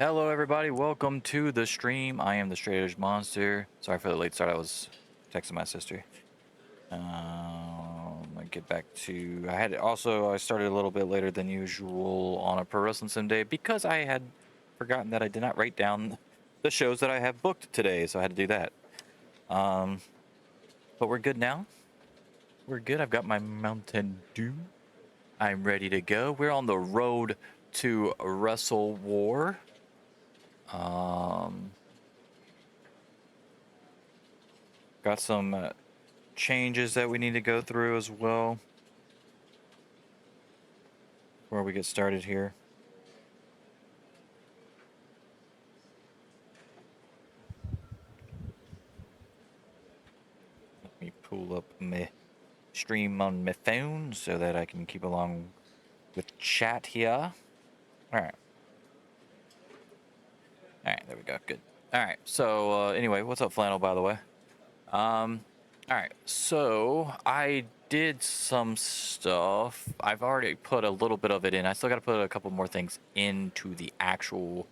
Hello everybody, welcome to the stream. I am the Straight Edge Monster. Sorry for the late start, I was texting my sister. I get back to, I started a little bit later than usual on a Pro Wrestling Sim day because I had forgotten that I did not write down the shows that I have booked today, so I had to do that. But we're good now. We're good, I've got my Mountain Dew. I'm ready to go. We're on the road to WrestleWar. Got some changes that we need to go through as well before we get started here. Let me pull up my stream on my phone so that I can keep along with chat here. Alright, there we go. Good. Alright, so anyway, what's up, Flannel, by the way? Alright, so I did some stuff. I've already put a little bit of it in. I still got to put a couple more things into the actual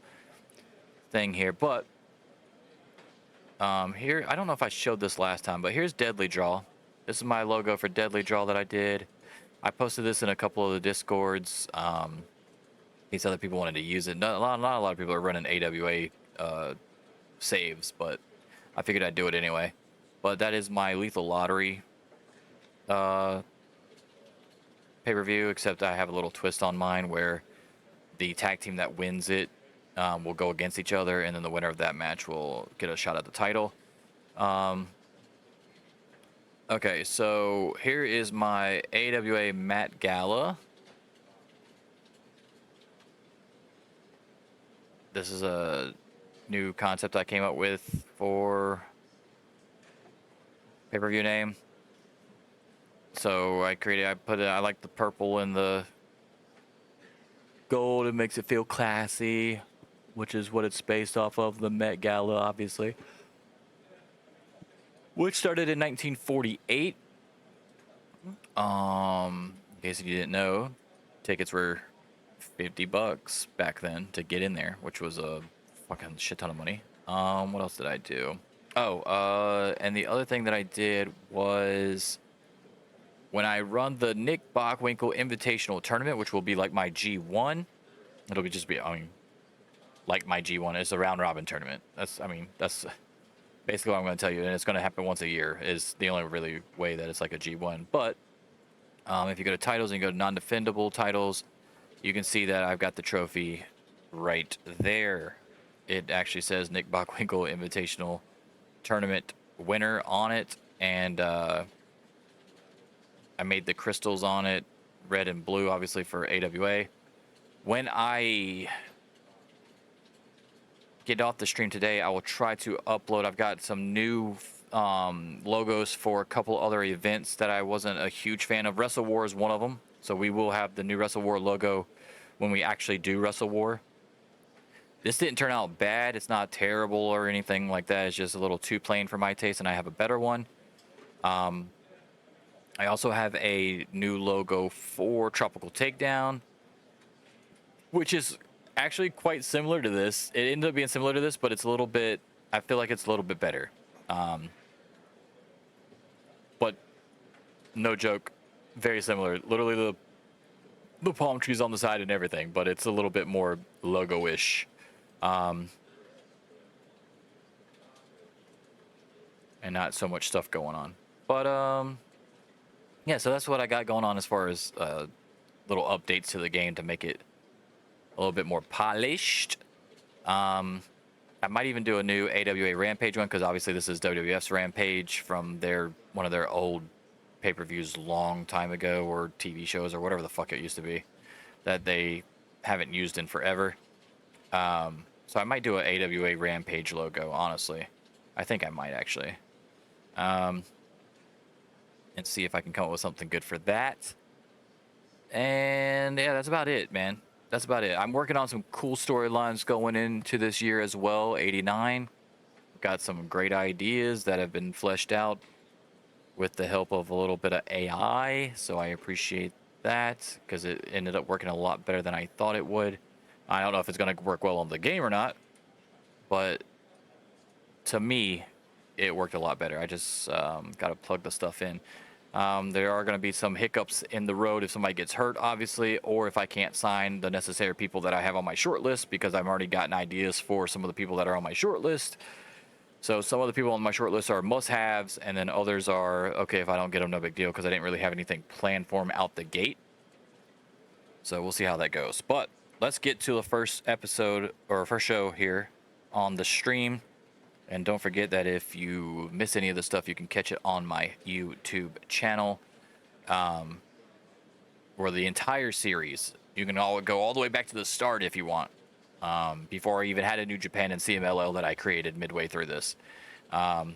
thing here, but here, I don't know if I showed this last time, but here's Deadly Draw. This is my logo for Deadly Draw that I did. I posted this in a couple of the Discords. These other people wanted to use it. Not a lot of people are running AWA saves, but I figured I'd do it anyway. But that is my Lethal Lottery pay-per-view, except I have a little twist on mine where the tag team that wins it will go against each other, and then the winner of that match will get a shot at the title. Okay, so here is my AWA Met Gala. This is a new concept I came up with for pay-per-view name. So I like the purple and the gold. It makes it feel classy, which is what it's based off of, the Met Gala, obviously. Which started in 1948. In case you didn't know, tickets were $50 back then to get in there, which was a fucking shit ton of money. What else did I do? Oh, and the other thing that I did was when I run the Nick Bockwinkel Invitational Tournament, which will be like my G1. It'll be like my G1. It's a round robin tournament. That's basically what I'm going to tell you, and it's going to happen once a year. Is the only really way that it's like a G1. But if you go to titles and you go to non-defendable titles, you can see that I've got the trophy right there. It actually says Nick Bockwinkel Invitational Tournament winner on it, and I made the crystals on it, red and blue, obviously, for AWA. When I get off the stream today, I will try to upload. I've got some new logos for a couple other events that I wasn't a huge fan of. WrestleWar is one of them, so we will have the new WrestleWar logo when we actually do WrestleWar. This didn't turn out bad. It's not terrible or anything like that. It's just a little too plain for my taste, and I have a better one. I also have a new logo for Tropical Takedown, which is actually quite similar to this. It ended up being similar to this, but it's a little bit, I feel like it's a little bit better. But no joke, very similar. Literally the palm trees on the side and everything, but it's a little bit more logo-ish. And not so much stuff going on. But yeah, so that's what I got going on as far as little updates to the game to make it a little bit more polished. I might even do a new AWA Rampage one, because obviously this is WWF's Rampage from one of their old pay-per-views long time ago, or TV shows, or whatever the fuck it used to be, that they haven't used in forever. So I might do an AWA Rampage logo, honestly. I think I might, actually. And see if I can come up with something good for that. And yeah, that's about it, man. That's about it. I'm working on some cool storylines going into this year as well, 89. Got some great ideas that have been fleshed out with the help of a little bit of AI, so I appreciate that, because it ended up working a lot better than I thought it would. I don't know if it's going to work well on the game or not, but to me, it worked a lot better. I just got to plug the stuff in. There are going to be some hiccups in the road if somebody gets hurt, obviously, or if I can't sign the necessary people that I have on my short list, because I've already gotten ideas for some of the people that are on my short list. So some of the people on my short list are must-haves, and then others are, okay, if I don't get them, no big deal, because I didn't really have anything planned for them out the gate. So we'll see how that goes. But let's get to the first episode, or first show here on the stream. And don't forget that if you miss any of the stuff, you can catch it on my YouTube channel, where the entire series, you can go all the way back to the start if you want, before I even had a New Japan and CMLL that I created midway through this.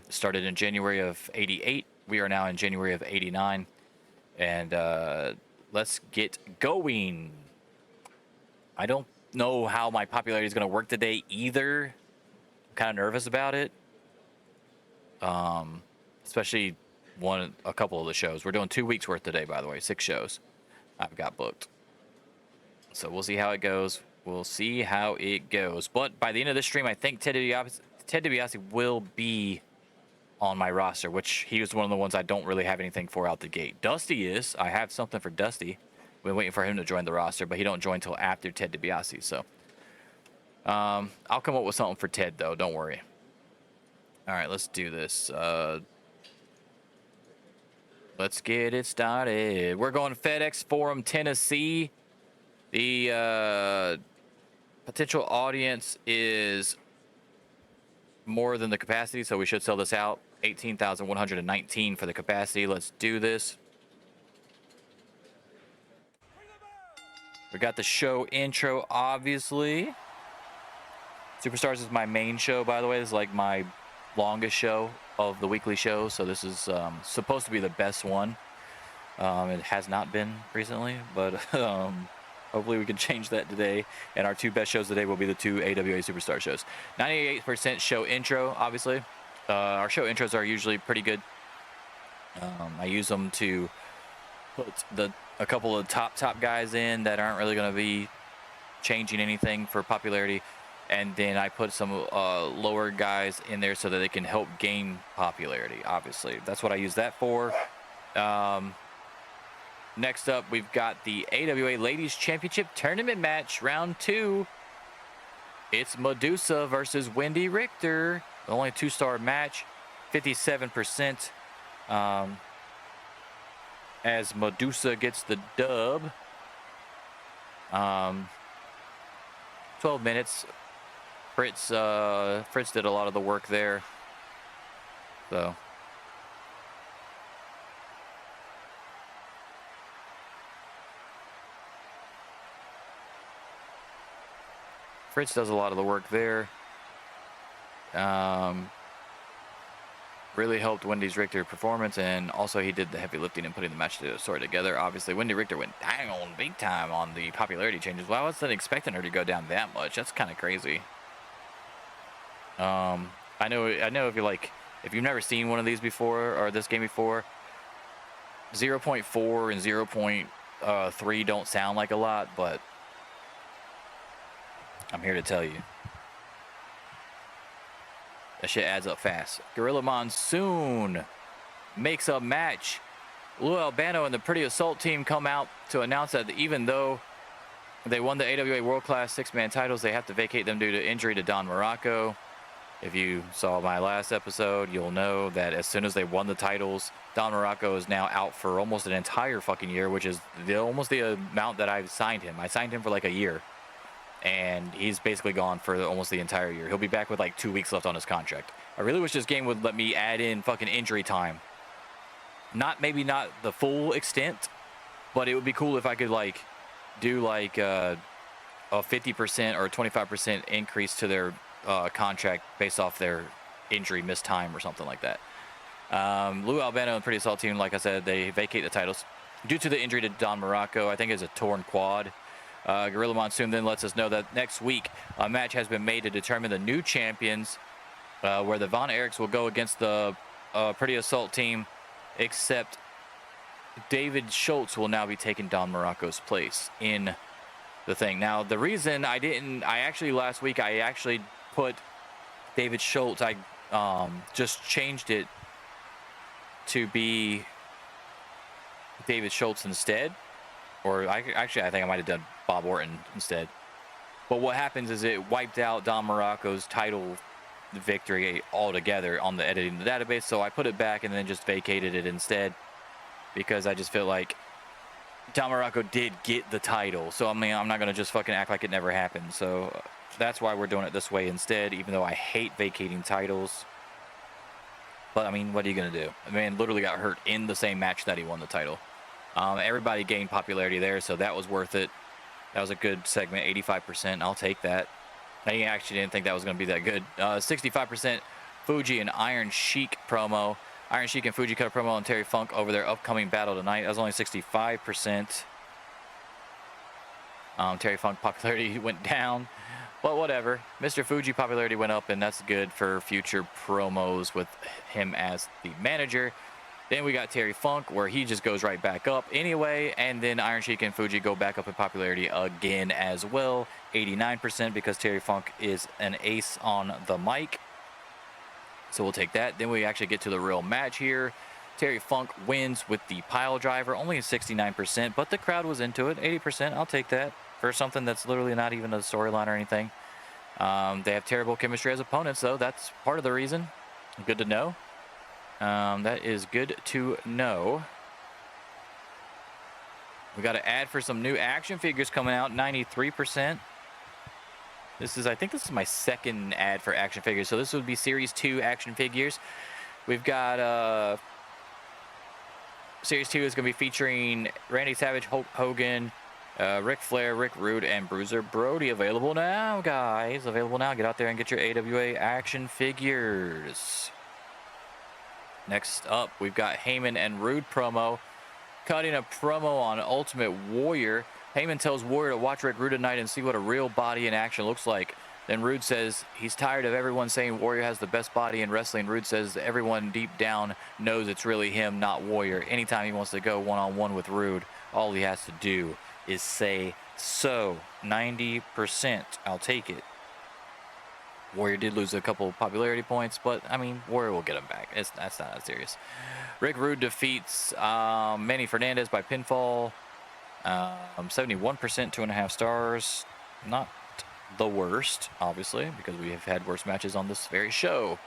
Started in January of 88. We are now in January of 89. And let's get going. I don't know how my popularity is going to work today either. Kind of nervous about it, especially a couple of the shows. We're doing 2 weeks worth today, by the way. 6 shows I've got booked, so we'll see how it goes. But by the end of this stream, I think Ted DiBiase will be on my roster, which he was one of the ones I don't really have anything for out the gate. Dusty is. I have something for Dusty. We've been waiting for him to join the roster, but he don't join until after Ted DiBiase, so I'll come up with something for Ted, though. Don't worry. All right, let's do this. Let's get it started. We're going FedEx Forum, Tennessee. The potential audience is more than the capacity, so we should sell this out. 18,119 for the capacity. Let's do this. We got the show intro, obviously. Superstars is my main show, by the way. This is like my longest show of the weekly show, so this is supposed to be the best one. It has not been recently, but hopefully we can change that today. And our 2 best shows today will be the 2 AWA Superstar shows. 98% show intro, obviously. Our show intros are usually pretty good. I use them to put a couple of top guys in that aren't really going to be changing anything for popularity. And then I put some lower guys in there so that they can help gain popularity, obviously. That's what I use that for. Next up, we've got the AWA Ladies Championship Tournament match, round 2. It's Medusa versus Wendy Richter. The only 2-star match, 57%. As Medusa gets the dub. 12 minutes. Fritz did a lot of the work there. So Fritz does a lot of the work there. Really helped Wendy's Richter performance, and also he did the heavy lifting and putting the match together. Obviously, Wendy Richter went down big time on the popularity changes. Well, I wasn't expecting her to go down that much. That's kind of crazy. I know if you've never seen one of these before, or this game before, 0.4 and 0.3 don't sound like a lot, but I'm here to tell you that shit adds up fast. Gorilla Monsoon makes a match. Lou Albano and the Pretty Assault team come out to announce that even though they won the AWA World Class 6-man titles, they have to vacate them due to injury to Don Morocco. If you saw my last episode, you'll know that as soon as they won the titles, Don Morocco is now out for almost an entire fucking year, which is almost the amount that I've signed him. I signed him for like a year, and he's basically gone for almost the entire year. He'll be back with like 2 weeks left on his contract. I really wish this game would let me add in fucking injury time. Maybe not the full extent, but it would be cool if I could like do like a 50% or 25% increase to their contract based off their injury missed time or something like that. Lou Albano and Pretty Assault team, like I said, they vacate the titles due to the injury to Don Morocco. I think it's a torn quad. Gorilla Monsoon then lets us know that next week a match has been made to determine the new champions, where the Von Erichs will go against the Pretty Assault team, except David Schultz will now be taking Don Morocco's place in the thing. Now, the reason I actually last week I actually put David Schultz. I just changed it to be David Schultz instead, or I think I might have done Bob Orton instead. But what happens is it wiped out Don Morocco's title victory altogether on the editing the database. So I put it back and then just vacated it instead, because I just feel like Don Morocco did get the title. So I mean, I'm not gonna just fucking act like it never happened. So that's why we're doing it this way instead, even though I hate vacating titles. But I mean, what are you gonna do? I mean, literally got hurt in the same match that he won the title. Everybody gained popularity there, so that was worth it. That was a good segment, 85%. I'll take that. I actually didn't think that was going to be that good. 65% Fuji and Iron Sheik promo. Iron Sheik and Fuji cut a promo on Terry Funk over their upcoming battle tonight. That was only 65%. Terry Funk popularity went down, but whatever. Mr. Fuji popularity went up, and that's good for future promos with him as the manager. Then we got Terry Funk, where he just goes right back up anyway. And then Iron Sheik and Fuji go back up in popularity again as well. 89%, because Terry Funk is an ace on the mic. So we'll take that. Then we actually get to the real match here. Terry Funk wins with the pile driver, only 69%, but the crowd was into it. 80%, I'll take that for something that's literally not even a storyline or anything. They have terrible chemistry as opponents, though. That's part of the reason. Good to know. That is good to know. We got to add for some new action figures coming out, 93%. I think this is my second ad for action figures. So this would be Series 2 action figures. We've got Series 2 is going to be featuring Randy Savage, Hulk Hogan, Ric Flair, Rick Rude, and Bruiser Brody. Available now, guys. Available now. Get out there and get your AWA action figures. Next up, we've got Heyman and Rude promo. Cutting a promo on Ultimate Warrior. Heyman tells Warrior to watch Rick Rude tonight and see what a real body in action looks like. Then Rude says he's tired of everyone saying Warrior has the best body in wrestling. Rude says everyone deep down knows it's really him, not Warrior. Anytime he wants to go one-on-one with Rude, all he has to do is say so. 90%. I'll take it. Warrior did lose a couple popularity points, but I mean, Warrior will get him back. That's not that serious. Rick Rude defeats Manny Fernandez by pinfall. 71%, 2.5 stars. Not the worst, obviously, because we have had worse matches on this very show.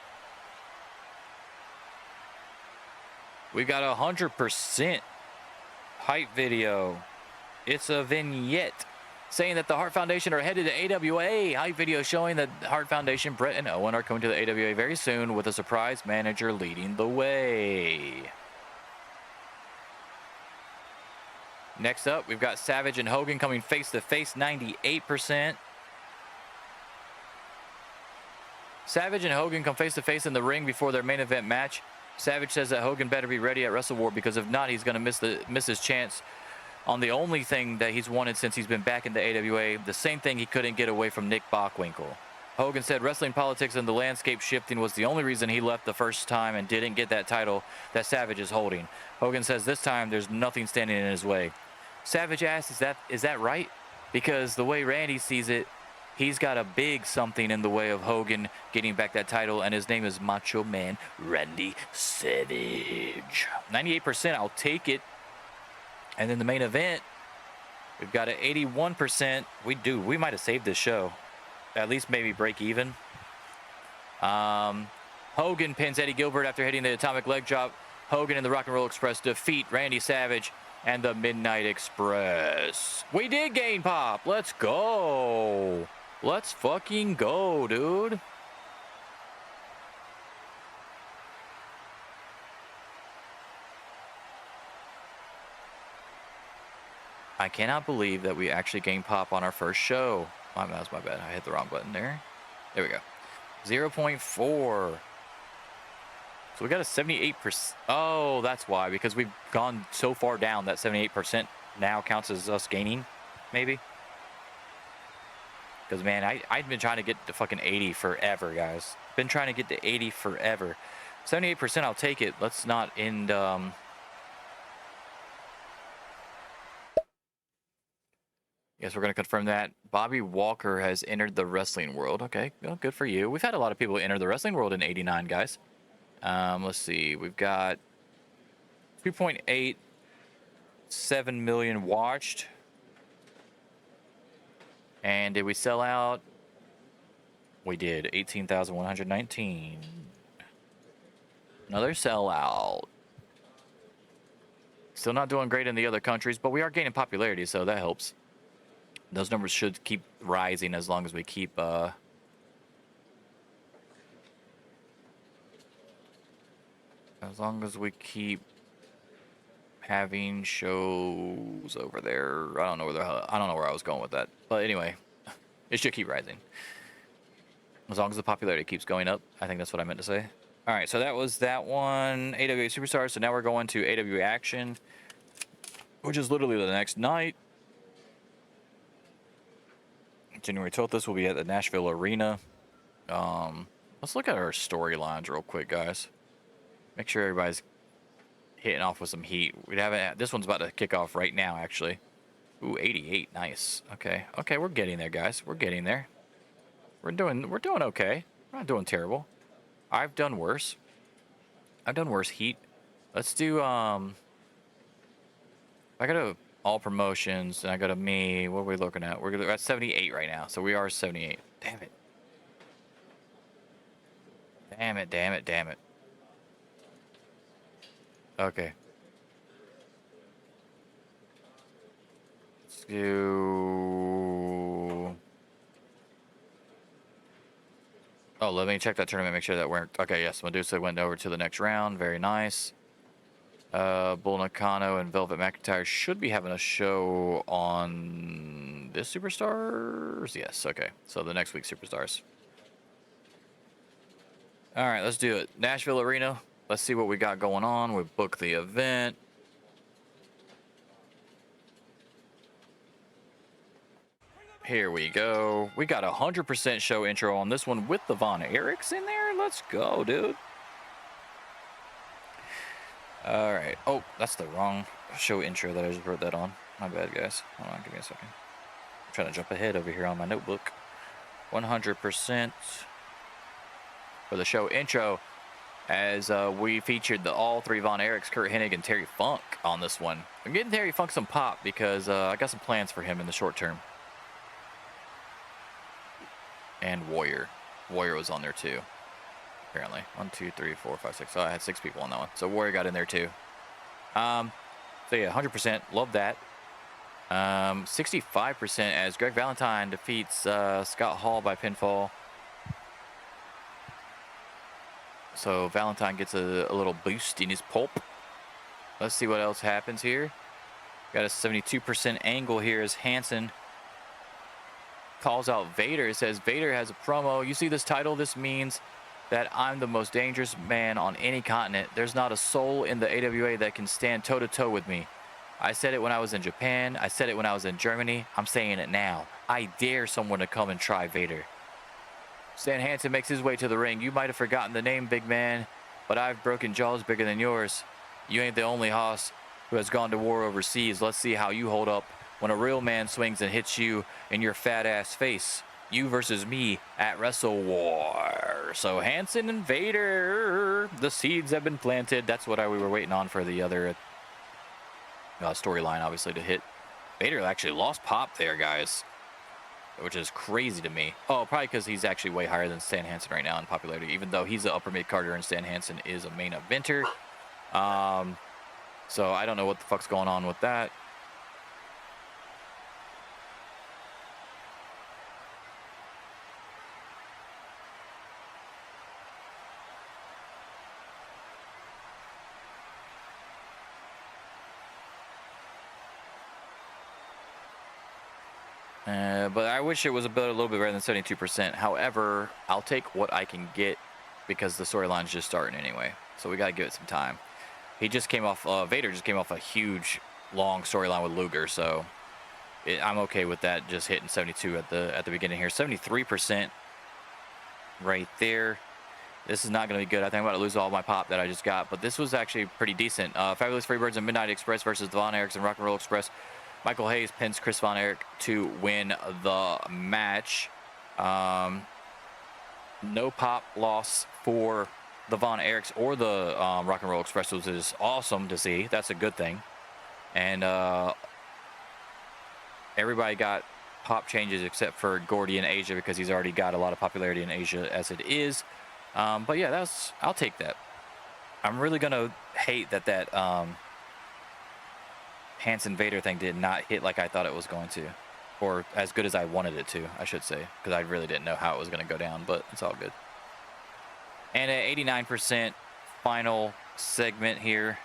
We got 100% hype video. It's a vignette saying that the Hart Foundation are headed to AWA. Hype video showing that Hart Foundation, Brett and Owen are coming to the AWA very soon with a surprise manager leading the way. Next up, we've got Savage and Hogan coming face to face, 98%. Savage and Hogan come face to face in the ring before their main event match. Savage says that Hogan better be ready at WrestleWar, because if not, he's going to miss his chance on the only thing that he's wanted since he's been back in the AWA, the same thing he couldn't get away from Nick Bockwinkel. Hogan said wrestling politics and the landscape shifting was the only reason he left the first time and didn't get that title that Savage is holding. Hogan says this time there's nothing standing in his way. Savage asks, is that right? Because the way Randy sees it, he's got a big something in the way of Hogan getting back that title, and his name is Macho Man Randy Savage. 98%, I'll take it. And then the main event, we've got an 81%. We might have saved this show. At least maybe break even. Hogan pins Eddie Gilbert after hitting the atomic leg drop. Hogan and the Rock and Roll Express defeat Randy Savage and the Midnight Express. We did gain pop. Let's go. Let's fucking go, dude. I cannot believe that we actually gained pop on our first show. That was my bad. I hit the wrong button there. There we go. 0.4. So we got a 78%. Oh, that's why. Because we've gone so far down that 78% now counts as us gaining, maybe. Because, man, I've been trying to get to fucking 80 forever, guys. Been trying to get to 80 forever. 78%, I'll take it. Let's not end... Yes, we're going to confirm that. Bobby Walker has entered the wrestling world. Okay, well, good for you. We've had a lot of people enter the wrestling world in '89, guys. Let's see. We've got 2.87 million watched. And did we sell out? We did. 18,119. Another sellout. Still not doing great in the other countries, but we are gaining popularity, so that helps. Those numbers should keep rising as long as we keep having shows over there. I don't know where I was going with that, but anyway, it should keep rising as long as the popularity keeps going up. I think that's what I meant to say. All right, so that was that one, AWA Superstars. So now we're going to AWA Action, which is literally the next night. January 12th, this will be at the Nashville Arena. Let's look at our storylines real quick, guys. Make sure everybody's hitting off with some heat. This one's about to kick off right now, actually. Ooh, 88, nice. Okay, we're getting there, guys. We're getting there. We're doing okay. We're not doing terrible. I've done worse. Heat. Let's do I got a all promotions and I got a me. What are we looking at? We're at 78 right now, so we are 78. Damn it. Damn it. Okay. Let's do. Oh, let me check that tournament, make sure that worked. Okay, yes, Medusa went over to the next round. Very nice. Bull Nakano and Velvet McIntyre should be having a show on this Superstars. Yes, okay. So the next week's Superstars. All right, let's do it. Nashville Arena. Let's see what we got going on. We booked the event. Here we go. We got 100% show intro on this one with the Von Erichs in there. Let's go, dude. All right. Oh, that's the wrong show intro that I just wrote that on. My bad, guys. Hold on, give me a second. I'm trying to jump ahead over here on my notebook. 100% for the show intro, as we featured all three Von Erichs, Kurt Hennig, and Terry Funk on this one. I'm getting Terry Funk some pop because I got some plans for him in the short term. And Warrior. Warrior was on there too, apparently. 1, 2, 3, 4, 5, 6. So I had 6 people on that one. So Warrior got in there too. So yeah, 100%. Love that. 65% as Greg Valentine defeats Scott Hall by pinfall. So Valentine gets a little boost in his pulp. Let's see what else happens here. Got a 72% angle here as Hansen calls out Vader. It says, Vader has a promo. You see this title? This means that I'm the most dangerous man on any continent. There's not a soul in the AWA that can stand toe-to-toe with me. I said it when I was in Japan. I said it when I was in Germany. I'm saying it now. I dare someone to come and try Vader. Stan Hansen makes his way to the ring. You might have forgotten the name, big man, but I've broken jaws bigger than yours. You ain't the only hoss who has gone to war overseas. Let's see how you hold up when a real man swings and hits you in your fat ass face. You versus me at WrestleWar. So Hansen and Vader, the seeds have been planted. That's what we were waiting on for the other storyline, obviously, to hit. Vader actually lost pop there, guys, which is crazy to me. Oh, probably because he's actually way higher than Stan Hansen right now in popularity, even though he's an upper mid-carder and Stan Hansen is a main eventer. So I don't know what the fuck's going on with that. But I wish it was a little bit better than 72%. However, I'll take what I can get because the storyline's just starting anyway. So we got to give it some time. He just came off, Vader just came off a huge, long storyline with Luger. So I'm okay with that just hitting 72 at the beginning here. 73% right there. This is not going to be good. I think I'm about to lose all my pop that I just got. But this was actually pretty decent. Fabulous Freebirds and Midnight Express versus the Von Erichs and Rock and Roll Express. Michael Hayes pins Chris Von Erich to win the match. No pop loss for the Von Erichs or the Rock and Roll Express, which is awesome to see. That's a good thing. And everybody got pop changes except for Gordy in Asia because he's already got a lot of popularity in Asia as it is. But yeah, I'll take that. I'm really gonna hate that Hansen Vader thing did not hit like I thought it was going to, or as good as I wanted it to, I should say, because I really didn't know how it was going to go down, but it's all good. And at 89% final segment here,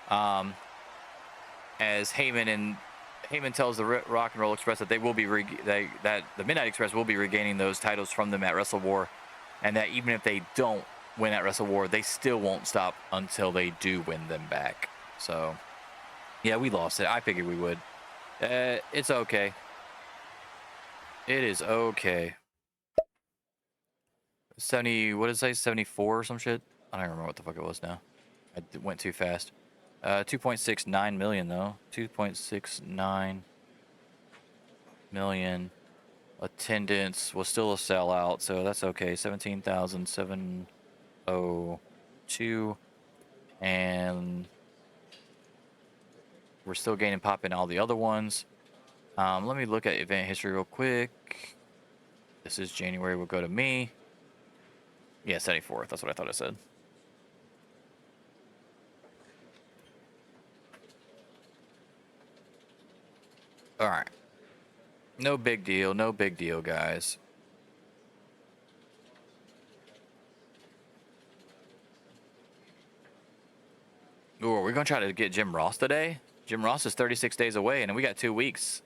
as Heyman tells the Rock and Roll Express that they will be that the Midnight Express will be regaining those titles from them at WrestleWar, and that even if they don't win at WrestleWar, they still won't stop until they do win them back. So yeah, we lost it. I figured we would. It's okay. It is okay. 70, what did it say? 74 or some shit? I don't remember what the fuck it was now. I went too fast. 2.69 million though. 2.69 million. Attendance was still a sellout, so that's okay. 17,702. And we're still gaining pop in all the other ones. Let me look at event history real quick. This is January. We'll go to me. Yeah, 74th. That's what I thought I said. All right. No big deal. No big deal, guys. Ooh, are we going to try to get Jim Ross today? Jim Ross is 36 days away, and we got 2 weeks.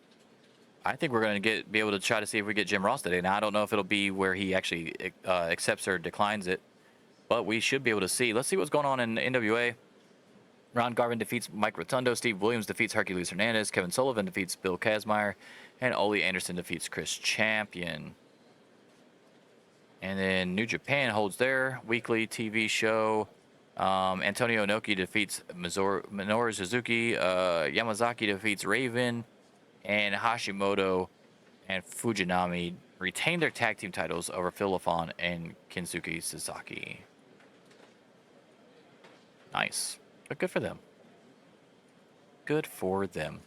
I think we're going to be able to try to see if we get Jim Ross today. Now, I don't know if it'll be where he actually accepts or declines it, but we should be able to see. Let's see what's going on in NWA. Ron Garvin defeats Mike Rotundo. Steve Williams defeats Hercules Hernandez. Kevin Sullivan defeats Bill Kazmaier. And Ole Anderson defeats Chris Champion. And then New Japan holds their weekly TV show. Antonio Inoki defeats Minoru Suzuki. Yamazaki defeats Raven. And Hashimoto and Fujinami retain their tag team titles over Phil LaFon and Kensuke Sasaki. Nice. But good for them. Good for them.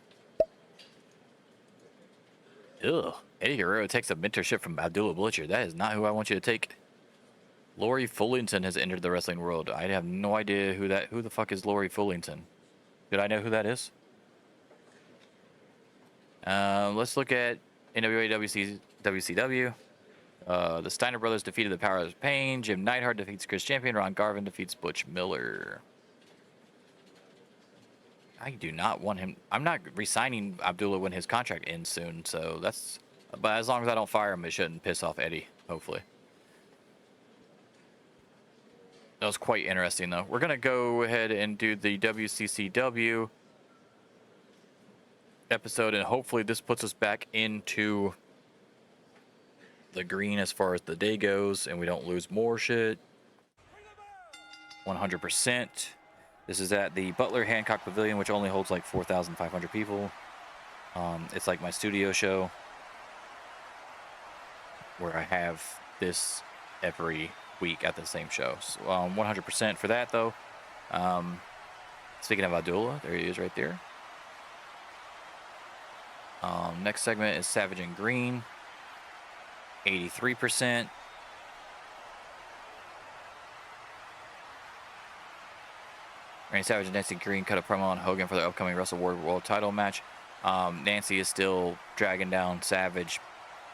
Ugh. Eddie Guerrero takes a mentorship from Abdullah Butcher. That is not who I want you to take. Lori Fullington has entered the wrestling world. I have no idea who the fuck is Lori Fullington. Did I know who that is? Let's look at NWA WCW. The Steiner brothers defeated the Powers of Pain. Jim Neidhart defeats Chris Champion. Ron Garvin defeats Butch Miller. I do not want him. I'm not re-signing Abdullah when his contract ends soon, so that's... But as long as I don't fire him, it shouldn't piss off Eddie, hopefully. That was quite interesting, though. We're going to go ahead and do the WCCW episode, and hopefully this puts us back into the green as far as the day goes, and we don't lose more shit. 100%. This is at the Butler Hancock Pavilion, which only holds like 4,500 people. It's like my studio show where I have this every week at the same show. So, 100% for that, though. Speaking of Abdullah, there he is right there. Next segment is Savage and Green. 83%. Randy Savage and Nancy Green cut a promo on Hogan for the upcoming WrestleWar World Title match. Nancy is still dragging down Savage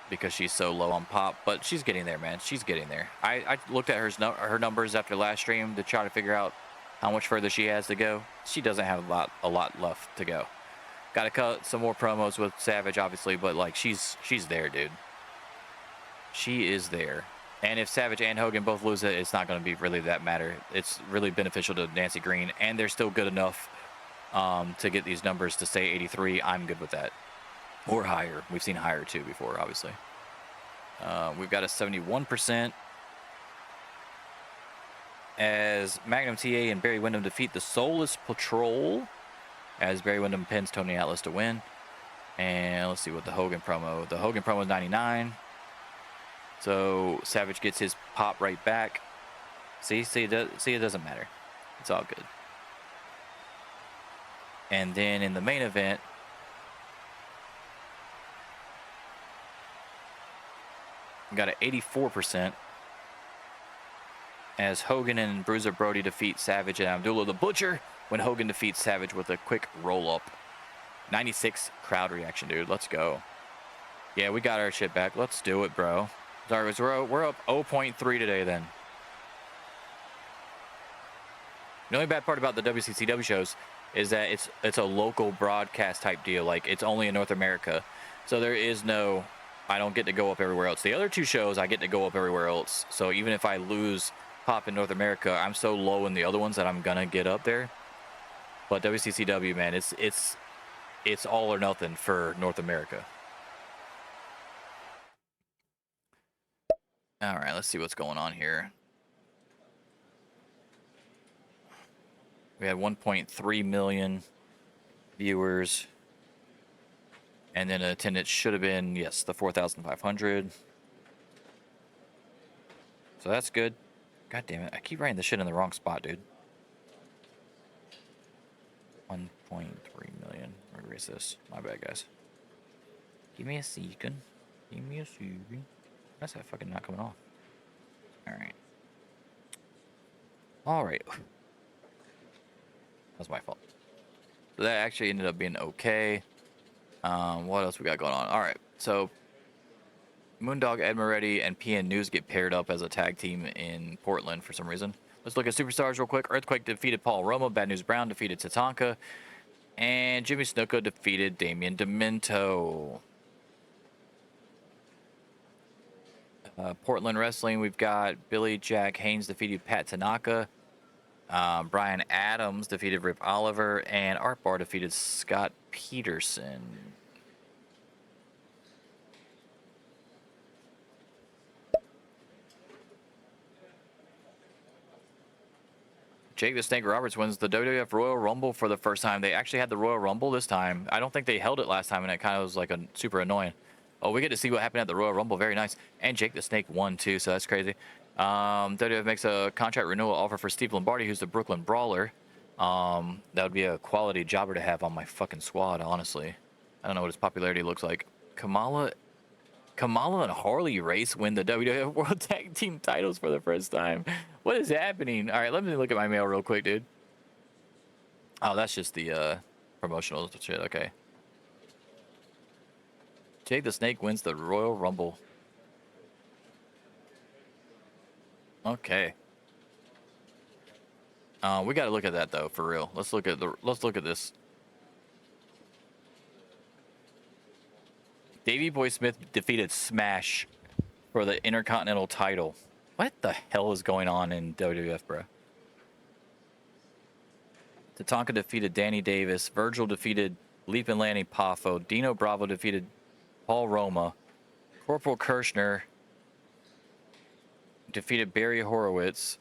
because she's so low on pop, but she's getting there, man. She's getting there. I looked at her numbers after last stream to try to figure out how much further she has to go. She doesn't have a lot left to go. Got to cut some more promos with Savage, obviously, but like she's there, dude. She is there. And if Savage and Hogan both lose it, it's not going to be really that matter. It's really beneficial to Nancy Green, and they're still good enough to get these numbers to say 83. I'm good with that. Or higher. We've seen higher, too, before, obviously. We've got a 71%. As Magnum TA and Barry Windham defeat the Soulless Patrol. As Barry Windham pins Tony Atlas to win. And let's see what the Hogan promo. The Hogan promo is 99. So Savage gets his pop right back. See, it doesn't matter. It's all good. And then in the main event, we got an 84%. As Hogan and Bruiser Brody defeat Savage and Abdullah the Butcher when Hogan defeats Savage with a quick roll-up. 96 crowd reaction, dude. Let's go. Yeah, we got our shit back. Let's do it, bro. Sorry, we're up 0.3 today then. The only bad part about the WCCW shows is that it's a local broadcast type deal. Like, it's only in North America. So there is no, I don't get to go up everywhere else. The other two shows, I get to go up everywhere else. So even if I lose pop in North America, I'm so low in the other ones that I'm gonna get up there. But WCCW, man, it's all or nothing for North America. All right, let's see what's going on here. We had 1.3 million viewers. And then attendance should have been, yes, the 4,500. So that's good. God damn it. I keep writing this shit in the wrong spot, dude. 1.3 million. I'm gonna erase this. My bad, guys. Give me a second. Give me a second. That's that fucking not coming off. Alright. Alright. That's my fault. So that actually ended up being okay. What else we got going on? Alright. So Moondog, Ed Moretti, and PN News get paired up as a tag team in Portland for some reason. Let's look at Superstars real quick. Earthquake defeated Paul Roma. Bad News Brown defeated Tatanka. And Jimmy Snuka defeated Damian Demento. Portland Wrestling, we've got Billy Jack Haynes defeated Pat Tanaka. Brian Adams defeated Rip Oliver. And Art Bar defeated Scott Peterson. Jake the Snake Roberts wins the WWF Royal Rumble for the first time. They actually had the Royal Rumble this time. I don't think they held it last time, and it kind of was like a super annoying. Oh, we get to see what happened at the Royal Rumble. Very nice. And Jake the Snake won too, so that's crazy. WWF makes a contract renewal offer for Steve Lombardi, who's the Brooklyn Brawler. That would be a quality jobber to have on my fucking squad, honestly. I don't know what his popularity looks like. Kamala and Harley Race win the WWF World Tag Team titles for the first time. What is happening? All right, let me look at my mail real quick, dude. Oh, that's just the promotional shit. Okay. Jake the Snake wins the Royal Rumble. Okay. We got to look at that though, for real. Let's look at this. Davey Boy Smith defeated Smash for the Intercontinental title. What the hell is going on in WWF, bro? Tatanka defeated Danny Davis. Virgil defeated Leapin' Lanny Poffo. Dino Bravo defeated Paul Roma. Corporal Kirshner defeated Barry Horowitz.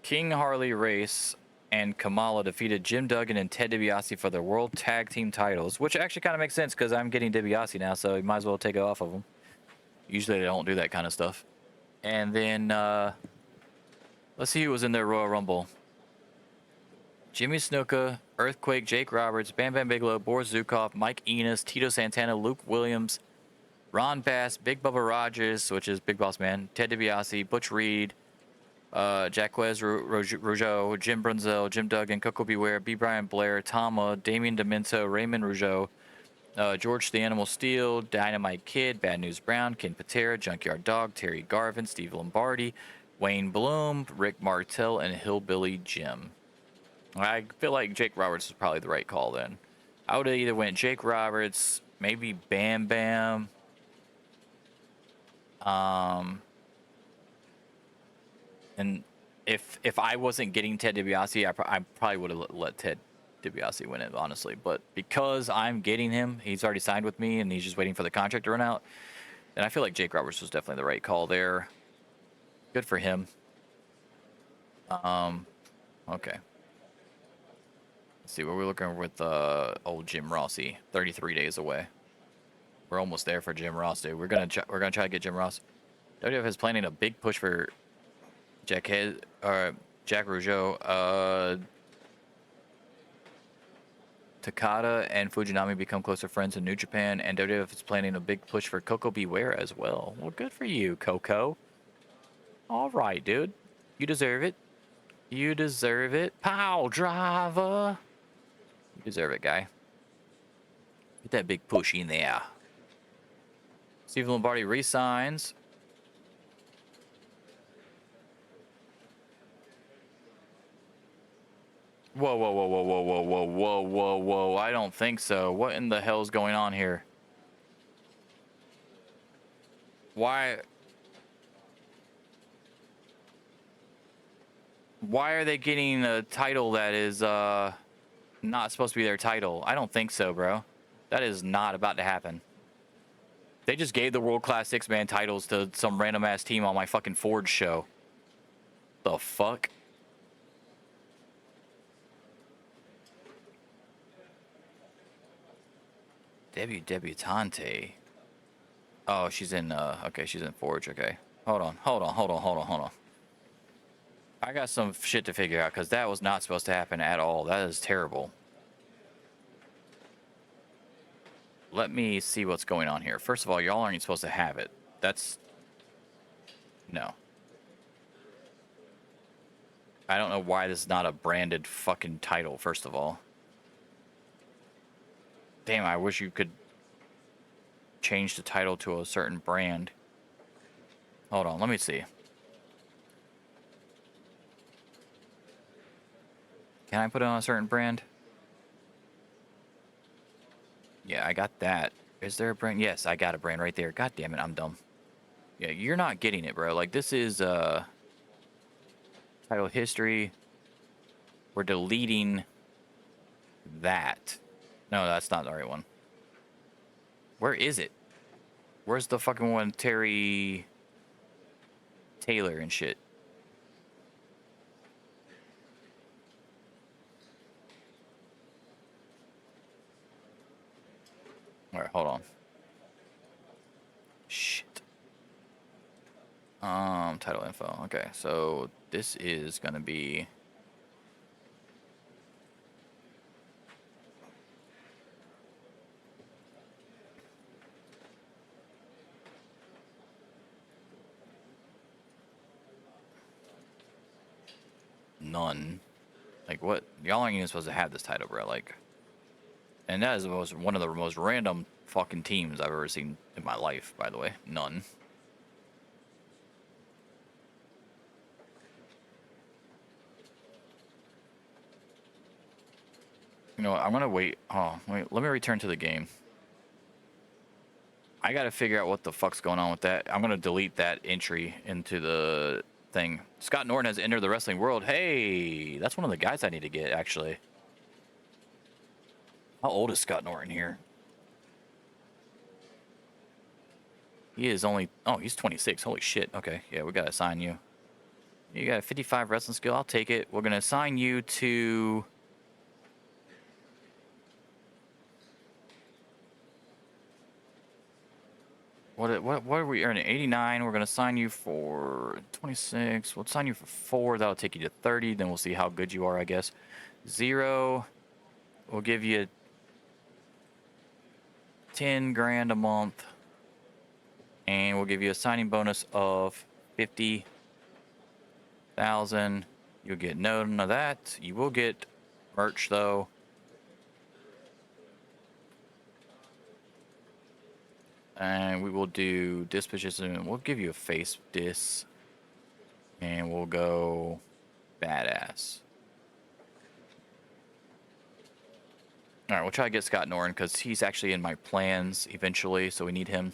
King Harley Race and Kamala defeated Jim Duggan and Ted DiBiase for their World Tag Team titles, which actually kind of makes sense because I'm getting DiBiase now, so you might as well take it off of them. Usually they don't do that kind of stuff. And then, let's see who was in their Royal Rumble. Jimmy Snuka, Earthquake, Jake Roberts, Bam Bam Bigelow, Boris Zukov, Mike Enos, Tito Santana, Luke Williams, Ron Bass, Big Bubba Rogers, which is Big Boss Man, Ted DiBiase, Butch Reed, Jaquez Rougeau, Jim Brunzel, Jim Duggan, Coco Beware, B. Brian Blair, Tama, Damien Demento, Raymond Rougeau, George the Animal Steel, Dynamite Kid, Bad News Brown, Ken Patera, Junkyard Dog, Terry Garvin, Steve Lombardi, Wayne Bloom, Rick Martel, and Hillbilly Jim. I feel like Jake Roberts is probably the right call then. I would have either went Jake Roberts, maybe Bam Bam. And if I wasn't getting Ted DiBiase, I probably would have let Ted DiBiase win it, honestly. But because I'm getting him, he's already signed with me, and he's just waiting for the contract to run out. And I feel like Jake Roberts was definitely the right call there. Good for him. Okay. Let's see what we're looking with old Jim Rossi. 33 days away. We're almost there for Jim Ross, dude. We're gonna try to get Jim Ross. WWF is planning a big push for Jack Rougeau. Takada and Fujinami become closer friends in New Japan, and WWF is planning a big push for Coco Beware as well. Well, good for you, Coco. All right, dude. You deserve it. You deserve it. Pow driver. You deserve it, guy. Get that big push in there. Steve Lombardi resigns. Whoa, whoa, whoa, whoa, whoa, whoa, whoa, whoa, whoa, whoa. I don't think so. What in the hell's going on here? Why are they getting a title that is not supposed to be their title? I don't think so, bro. That is not about to happen. They just gave the World Class Six-Man titles to some random ass team on my fucking Forge show. The fuck? Debutante. Oh, she's in okay, she's in Forge, okay. Hold on. I got some shit to figure out because that was not supposed to happen at all. That is terrible. Let me see what's going on here. First of all, y'all aren't supposed to have it. That's... No. I don't know why this is not a branded fucking title, first of all. Damn, I wish you could change the title to a certain brand. Hold on, let me see. Can I put it on a certain brand? Yeah, I got that. Is there a brand? Yes, I got a brand right there. God damn it, I'm dumb. Yeah, you're not getting it, bro. Like, this is, title history. We're deleting that. No, that's not the right one. Where is it? Where's the fucking one, Terry Taylor and shit? All right, hold on. Shit. Title info. Okay, so this is gonna be... None. Like, what? Y'all aren't even supposed to have this title, bro. Like, and that is one of the most random fucking teams I've ever seen in my life, by the way. None. You know what? I'm gonna wait. Oh, wait. Let me return to the game. I gotta figure out what the fuck's going on with that. I'm gonna delete that entry into the thing. Scott Norton has entered the wrestling world. Hey, that's one of the guys I need to get, actually. How old is Scott Norton here? He is only... Oh, he's 26. Holy shit. Okay, yeah, we gotta assign you. You got a 55 wrestling skill. I'll take it. We're gonna assign you to... What are we earning? 89. We're gonna assign you for 26. We'll assign you for 4. That'll take you to 30. Then we'll see how good you are, I guess. 0. We'll give you 10 grand a month, and we'll give you a signing bonus of 50,000. You'll get none of that. You will get merch though. And we will do disposition. We'll give you a face dis, and we'll go badass. All right, we'll try to get Scott Norton because he's actually in my plans eventually, so we need him.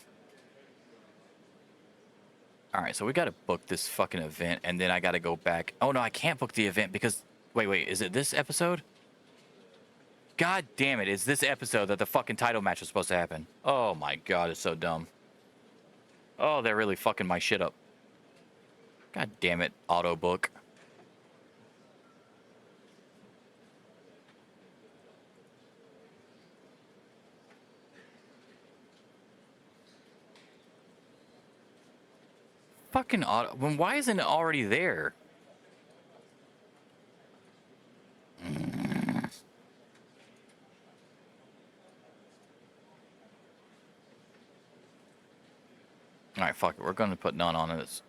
All right, so we got to book this fucking event, and then I got to go back. Oh, no, I can't book the event because... Wait, is it this episode? God damn it, it's this episode that the fucking title match was supposed to happen. Oh my god, it's so dumb. Oh, they're really fucking my shit up. God damn it, auto book. fucking auto. Why isn't it already there? All right, fuck it. We're going to put none on this.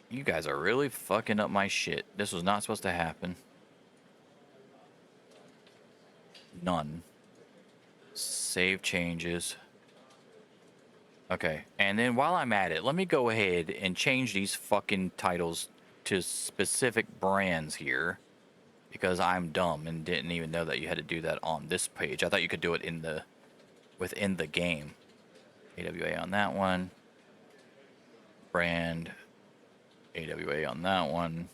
You guys are really fucking up my shit. This was not supposed to happen. None. Save changes. Okay, and then while I'm at it, let me go ahead and change these fucking titles to specific brands here, because I'm dumb and didn't even know that you had to do that on this page. I thought you could do it within the game. AWA on that one. Brand. AWA on that one.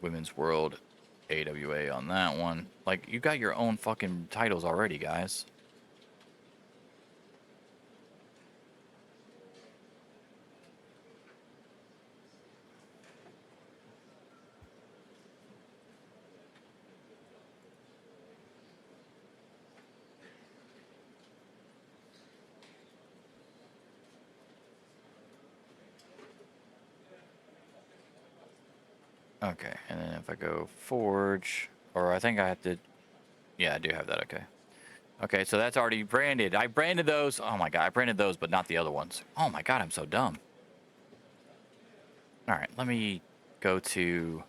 Women's World. AWA on that one. Like, you got your own fucking titles already, guys. Okay, and then if I go Forge, or I think I have to, yeah, I do have that, okay. Okay, so that's already branded. I branded those. Oh my god, I branded those, but not the other ones. Oh my god, I'm so dumb. All right, let me go to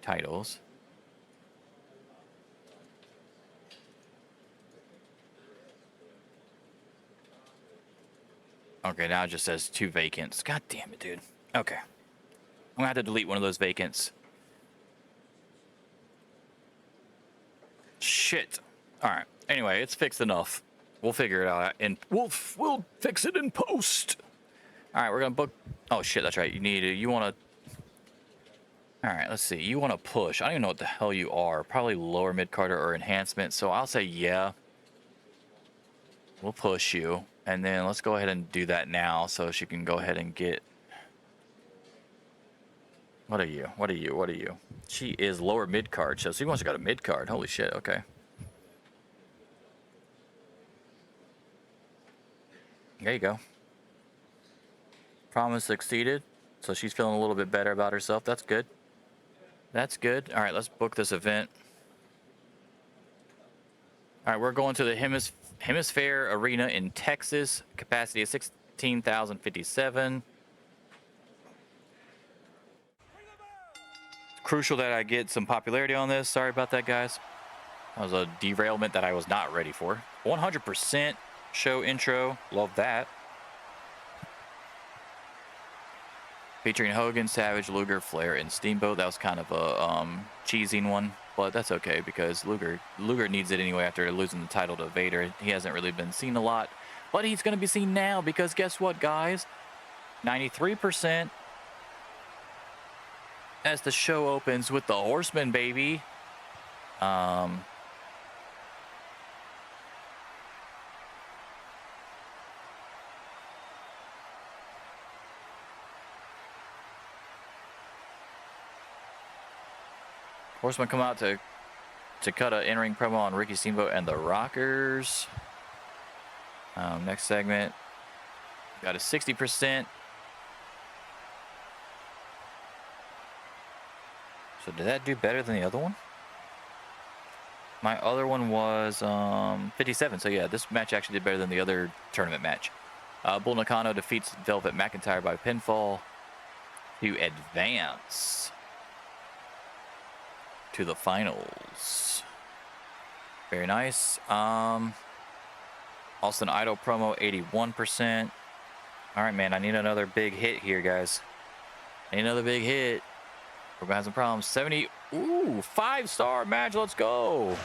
titles. Okay, now it just says 2 vacants. God damn it, dude. Okay. I'm gonna have to delete one of those vacants. Shit. All right. Anyway, it's fixed enough. We'll figure it out, and we'll fix it in post. All right, we're gonna book. Oh shit, that's right. You want to. All right, let's see. You want to push. I don't even know what the hell you are. Probably lower mid carder or enhancement. So I'll say yeah. We'll push you, and then let's go ahead and do that now, so she can go ahead and get. What are you? What are you? What are you? She is lower mid card, so she wants to go to mid card. Holy shit. Okay. There you go. Promise succeeded. So she's feeling a little bit better about herself. That's good. That's good. All right, let's book this event. All right, we're going to the Hemisphere Arena in Texas. Capacity of 16,057. Crucial that I get some popularity on this. Sorry about that, guys. That was a derailment that I was not ready for. 100% show intro. Love that. Featuring Hogan, Savage, Luger, Flair, and Steamboat. That was kind of a cheesing one, but that's okay because Luger needs it anyway after losing the title to Vader. He hasn't really been seen a lot, but he's going to be seen now because guess what, guys? 93% as the show opens with the Horseman, baby. Horseman come out to cut an in-ring promo on Ricky Steamboat and the Rockers. Next segment, got a 60%. So did that do better than the other one? My other one was 57. So yeah, this match actually did better than the other tournament match. Bull Nakano defeats Velvet McIntyre by pinfall to advance to the finals. Very nice. Austin Idol promo, 81%. All right, man, I need another big hit here, guys. I need another big hit. We're gonna have some problems. 70. Ooh, 5-star match. Let's go.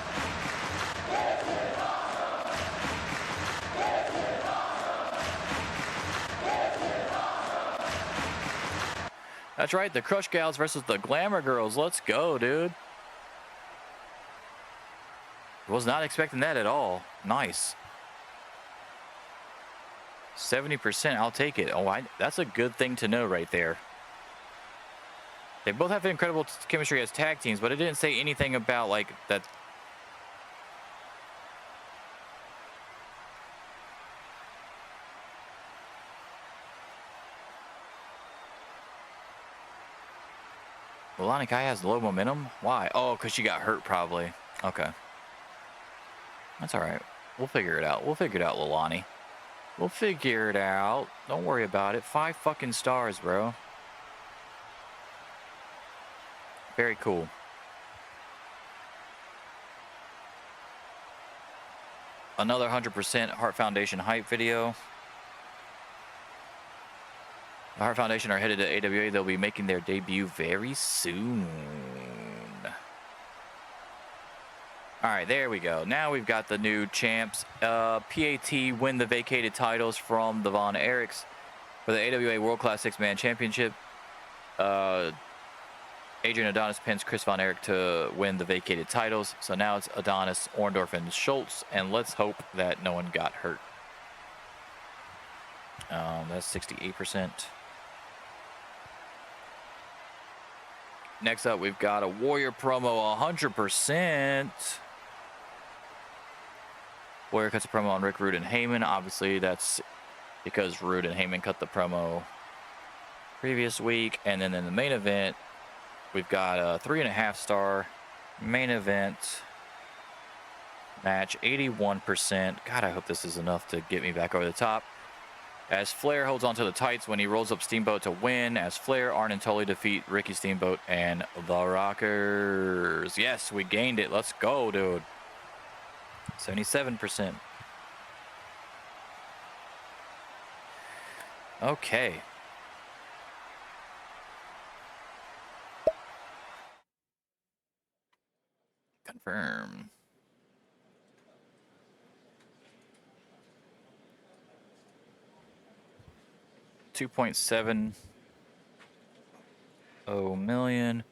That's right, the Crush Gals versus the Glamour Girls. Let's go, dude. Was not expecting that at all. Nice. 70%, I'll take it. Oh, that's a good thing to know right there. They both have incredible chemistry as tag teams, but it didn't say anything about, like, that. Leilani Kai has low momentum? Why? Oh, because she got hurt probably. Okay. That's all right. We'll figure it out. We'll figure it out, Leilani. We'll figure it out. Don't worry about it. 5 fucking stars, bro. Very cool. Another 100% Heart Foundation hype video. The Heart Foundation are headed to AWA. They'll be making their debut very soon. All right, there we go. Now we've got the new champs. PAT win the vacated titles from the Von Erichs for the AWA World Class 6-Man Championship. Adrian Adonis pins Chris Von Erich to win the vacated titles. So now it's Adonis, Orndorff, and Schultz. And let's hope that no one got hurt. That's 68%. Next up, we've got a Warrior promo, 100%. Warrior cuts a promo on Rick Rude and Heyman. Obviously, that's because Rude and Heyman cut the promo previous week. And then in the main event, we've got a 3.5-star main event match, 81%. God, I hope this is enough to get me back over the top. As Flair holds onto the tights when he rolls up Steamboat to win. As Flair, Arn, and Tully defeat Ricky Steamboat and the Rockers. Yes, we gained it. Let's go, dude. 77%. Okay. Confirm. $2.70 million.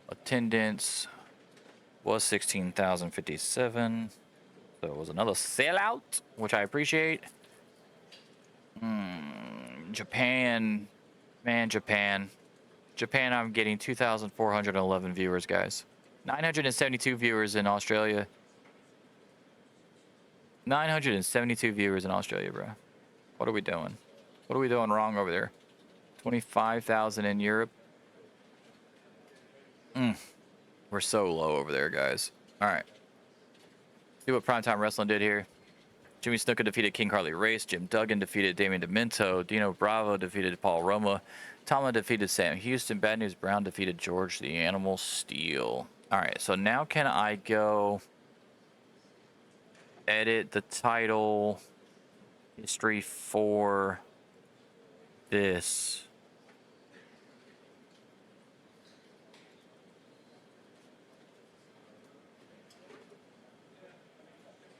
Attendance was 16,057. So it was another sellout, which I appreciate. Japan. Man, Japan. Japan, I'm getting 2,411 viewers, guys. 972 viewers in Australia. 972 viewers in Australia, bro. What are we doing? What are we doing wrong over there? 25,000 in Europe. We're so low over there, guys. All right. See what Primetime Wrestling did here. Jimmy Snuka defeated King Harley Race. Jim Duggan defeated Damien Demento. Dino Bravo defeated Paul Roma. Tomlin defeated Sam Houston. Bad News Brown defeated George the Animal Steel. All right, so now can I go edit the title history for this?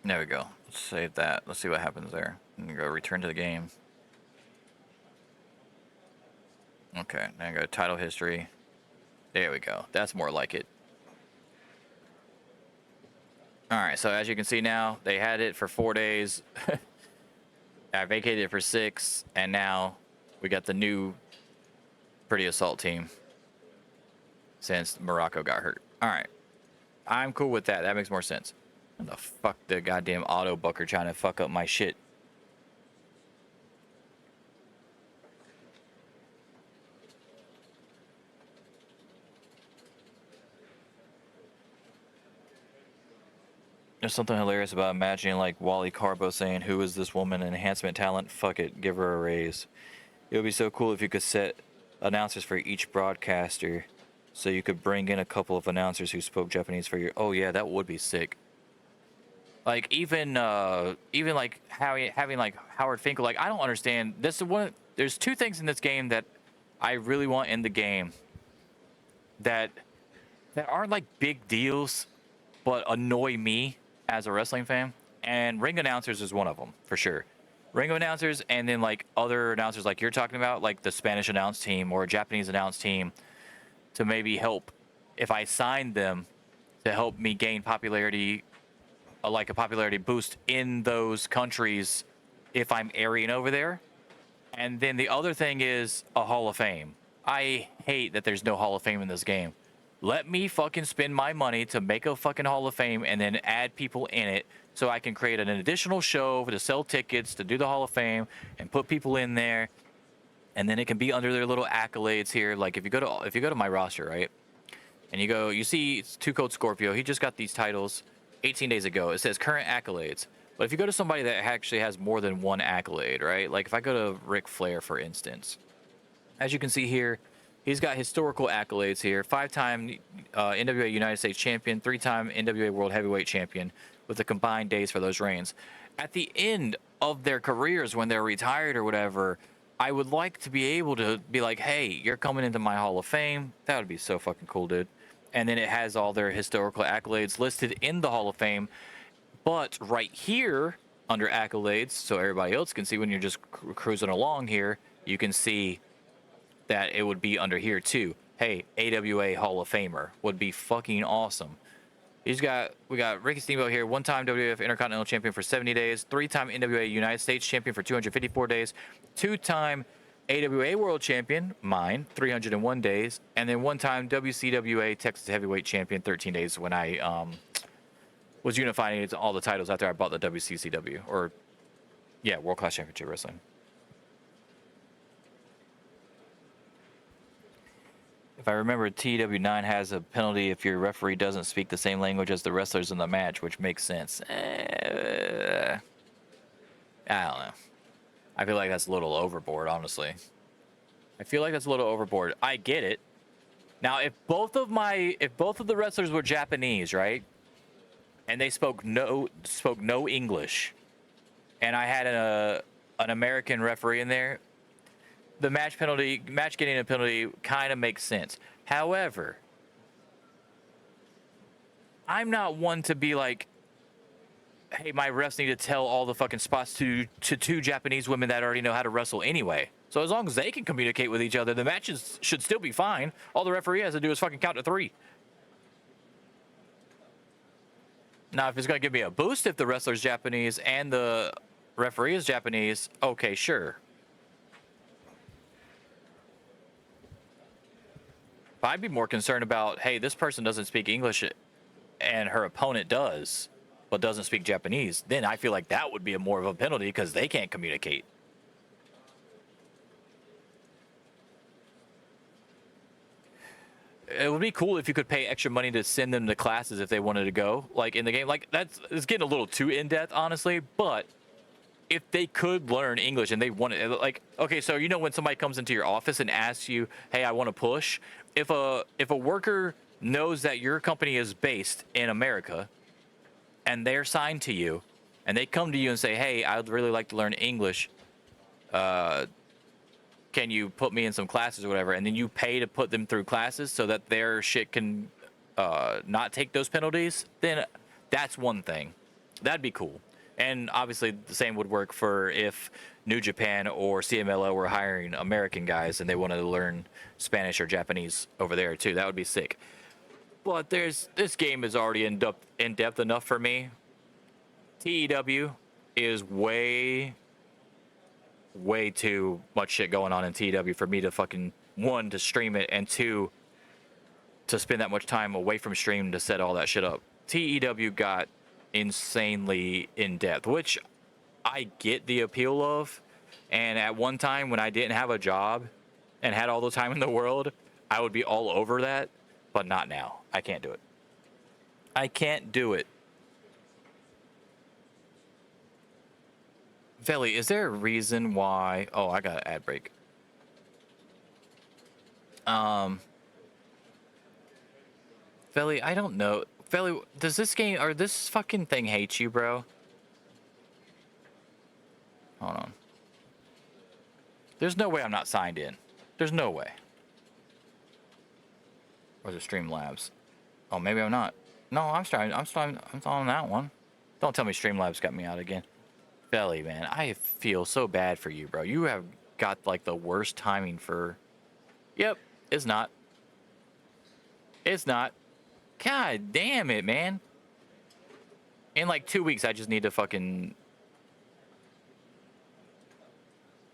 There we go. Let's save that. Let's see what happens there. I'm gonna go return to the game. Okay, now I go title history. There we go. That's more like it. All right, so as you can see now, they had it for 4 days. I vacated it for 6, and now we got the new Pretty Assault team since Morocco got hurt. All right, I'm cool with that. That makes more sense. The fuck, the goddamn auto bucker trying to fuck up my shit. There's something hilarious about imagining like Wally Carbo saying, "Who is this woman? Enhancement talent? Fuck it, give her a raise." It would be so cool if you could set announcers for each broadcaster, so you could bring in a couple of announcers who spoke Japanese for your. Oh yeah, that would be sick. Like even like having like Howard Finkel. Like I don't understand. This is one. There's 2 things in this game that I really want in the game that aren't like big deals, but annoy me as a wrestling fan. And ring announcers is one of them for sure. Ring announcers, and then like other announcers like you're talking about, like the Spanish announce team or a Japanese announce team, to maybe help if I signed them to help me gain popularity. Like a popularity boost in those countries if I'm airing over there. And then the other thing is a Hall of Fame. I hate that there's no Hall of Fame in this game. Let me fucking spend my money to make a fucking Hall of Fame and then add people in it so I can create an additional show to sell tickets to do the Hall of Fame and put people in there. And then it can be under their little accolades here. Like if you go to my roster, right? and you go, you see Too Cold Scorpio. He just got these titles 18 days ago. It says current accolades. But if you go to somebody that actually has more than one accolade, right? Like if I go to Ric Flair, for instance, as you can see here, he's got historical accolades here. 5-time NWA United States champion, 3-time NWA World Heavyweight champion with the combined days for those reigns. At the end of their careers, when they're retired or whatever, I would like to be able to be like, hey, you're coming into my Hall of Fame. That would be so fucking cool, dude. And then it has all their historical accolades listed in the Hall of Fame. But right here under accolades, so everybody else can see when you're just cruising along here, you can see that it would be under here too. Hey, AWA Hall of Famer would be fucking awesome. We got Ricky Steamboat here, 1-time WWF Intercontinental Champion for 70 days, 3-time NWA United States Champion for 254 days, 2-time AWA World Champion, mine, 301 days, and then 1-time WCWA Texas Heavyweight Champion, 13 days when I was unifying all the titles after I bought the WCCW, or yeah, World Class Championship Wrestling. If I remember, TW9 has a penalty if your referee doesn't speak the same language as the wrestlers in the match, which makes sense. I don't know. I feel like that's a little overboard, honestly. I feel like that's a little overboard. I get it. Now, if both of the wrestlers were Japanese, right, and they spoke no English, and I had an American referee in there, the match getting a penalty kind of makes sense. However, I'm not one to be like, hey, my refs need to tell all the fucking spots to two Japanese women that already know how to wrestle anyway. So as long as they can communicate with each other, the matches should still be fine. All the referee has to do is fucking count to 3. Now, if it's going to give me a boost if the wrestler's Japanese and the referee is Japanese, okay, sure. But I'd be more concerned about, hey, this person doesn't speak English and her opponent does, but doesn't speak Japanese. Then I feel like that would be more of a penalty because they can't communicate. It would be cool if you could pay extra money to send them to classes if they wanted to go, like in the game. Like it's getting a little too in depth, honestly. But if they could learn English and they want it, like, okay, so you know when somebody comes into your office and asks you, hey, I want to push. If a worker knows that your company is based in America and they're signed to you and they come to you and say, hey, I'd really like to learn English. Can you put me in some classes or whatever? And then you pay to put them through classes so that their shit can not take those penalties. Then that's one thing. That'd be cool. And obviously the same would work for if New Japan or CMLL were hiring American guys and they wanted to learn Spanish or Japanese over there too. That would be sick. But this game is already in depth enough for me. TEW is way too much shit going on in TEW for me to fucking, 1, to stream it, and 2, to spend that much time away from stream to set all that shit up. TEW got insanely in depth, which I get the appeal of. And at one time when I didn't have a job and had all the time in the world, I would be all over that, but not now. I can't do it. I can't do it. Veli, is there a reason why? Oh, I got an ad break. Veli, I don't know. Veli, does this game or this fucking thing hate you, bro? Hold on. There's no way I'm not signed in. There's no way. Or the Streamlabs. Oh, maybe I'm not. No, I'm on that one. Don't tell me Streamlabs got me out again. Veli, man, I feel so bad for you, bro. You have got like the worst timing for. Yep, it's not. It's not. God damn it, man. In like 2 weeks, I just need to fucking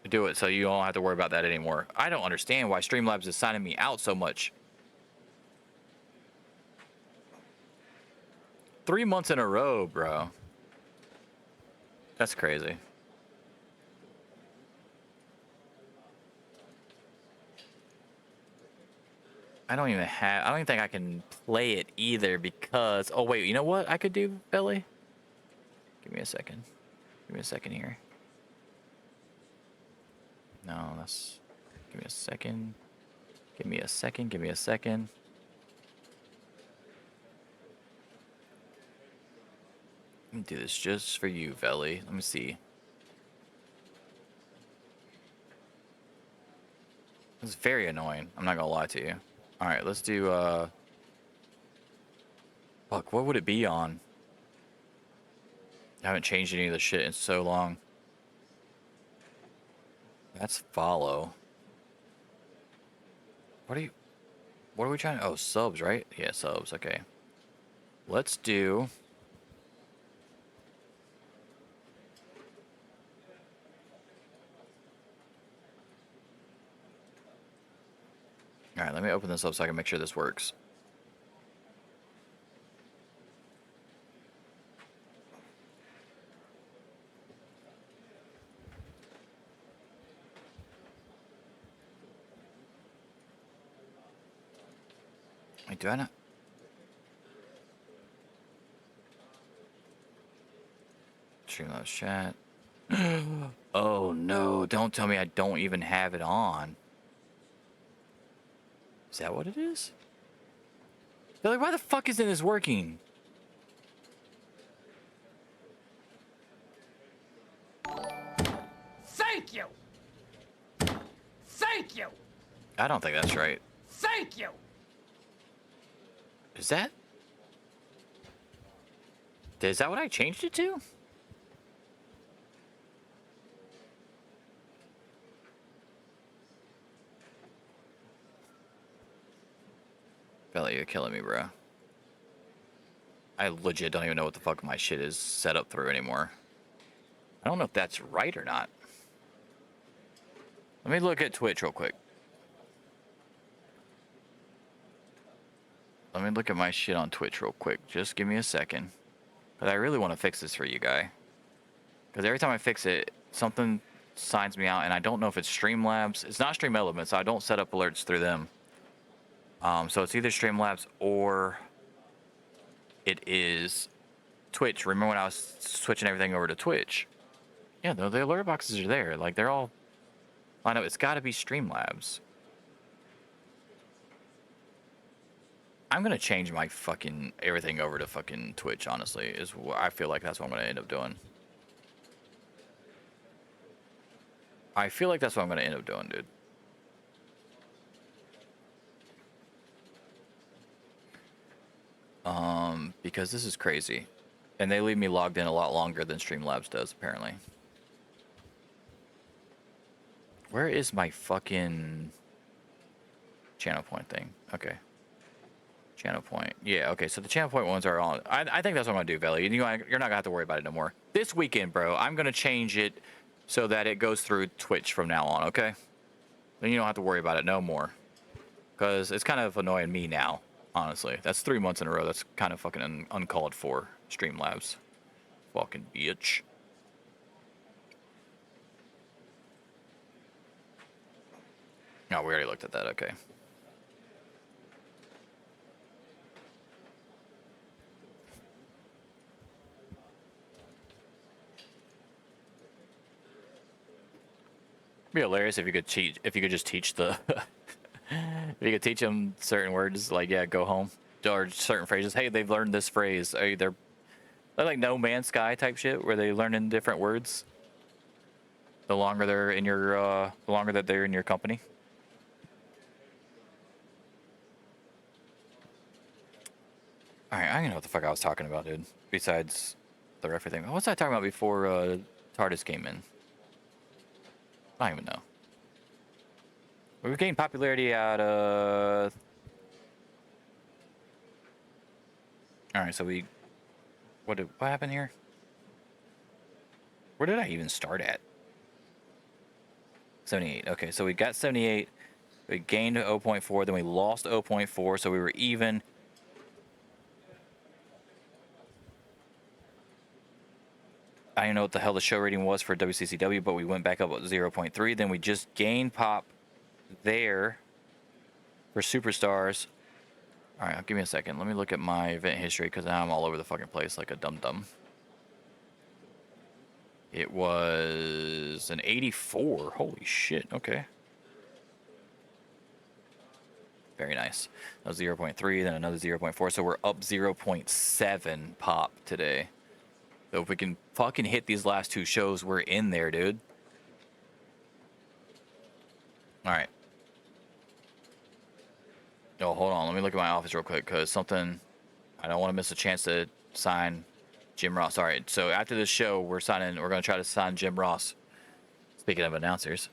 do it so you don't have to worry about that anymore. I don't understand why Streamlabs is signing me out so much. 3 months in a row, bro. That's crazy. I don't even think I can play it either because, oh wait, you know what I could do, Belly? Give me a second. Give me a second here. No, that's, give me a second. Give me a second, give me a second. Let me do this just for you, Velly. Let me see. It's very annoying. I'm not gonna lie to you. All right, let's do, fuck, what would it be on? I haven't changed any of the shit in so long. That's follow. What are we trying to, oh, subs, right? Yeah, subs, okay. Let's do, all right, let me open this up so I can make sure this works. Wait, do I not? Streamlabs chat. Oh no, don't tell me I don't even have it on. Is that what it is? They're like, why the fuck isn't this working? Thank you! Thank you! I don't think that's right. Thank you! Is that? Is that what I changed it to? Belly, you're killing me, bro. I legit don't even know what the fuck my shit is set up through anymore. I don't know if that's right or not. Let me look at Twitch real quick. Let me look at my shit on Twitch real quick. Just give me a second. Because I really want to fix this for you, guy. Because every time I fix it, something signs me out, and I don't know if it's Streamlabs. It's not Stream Elements, so I don't set up alerts through them. So it's either Streamlabs or it is Twitch. Remember when I was switching everything over to Twitch? Yeah, no, the alert boxes are there. Like, they're all lined up. It's got to be Streamlabs. I'm going to change my fucking everything over to fucking Twitch, honestly. I feel like that's what I'm going to end up doing. I feel like that's what I'm going to end up doing, dude. Because this is crazy. And they leave me logged in a lot longer than Streamlabs does, apparently. Where is my fucking channel point thing? Okay. Channel point. Yeah, okay, so the channel point ones are on. I think that's what I'm going to do, Velly. You're not going to have to worry about it no more. This weekend, bro, I'm going to change it so that it goes through Twitch from now on, okay? Then you don't have to worry about it no more. Because it's kind of annoying me now, honestly. That's 3 months in a row. That's kind of fucking uncalled for, Streamlabs. Fucking bitch. No, we already looked at that, okay. It'd be hilarious if you could just teach the if you could teach them certain words, like, yeah, go home, or certain phrases. Hey, they've learned this phrase. Hey, they're like No Man's Sky type shit, where they learn in different words. The longer they're in your, the longer that they're in your company. All right, I don't know what the fuck I was talking about, dude. Besides the referee thing, what was I talking about before TARDIS came in? I don't even know. We were getting popularity out of. All right, so what happened here? Where did I even start at? 78. Okay, so we got 78. We gained 0.4, then we lost 0.4, so we were even. I don't know what the hell the show rating was for WCCW, but we went back up at 0.3. Then we just gained pop there. for superstars. All right, give me a second. Let me look at my event history because now I'm all over the fucking place like a dum-dum. It was an 84. Holy shit. Okay. Very nice. That was 0.3, then another 0.4. So we're up 0.7 pop today. So if we can fucking hit these last two shows, we're in there, dude. All right. Oh, hold on. Let me look at my office real quick because something... I don't want to miss a chance to sign Jim Ross. All right. So after this show, we're going to try to sign Jim Ross. Speaking of announcers.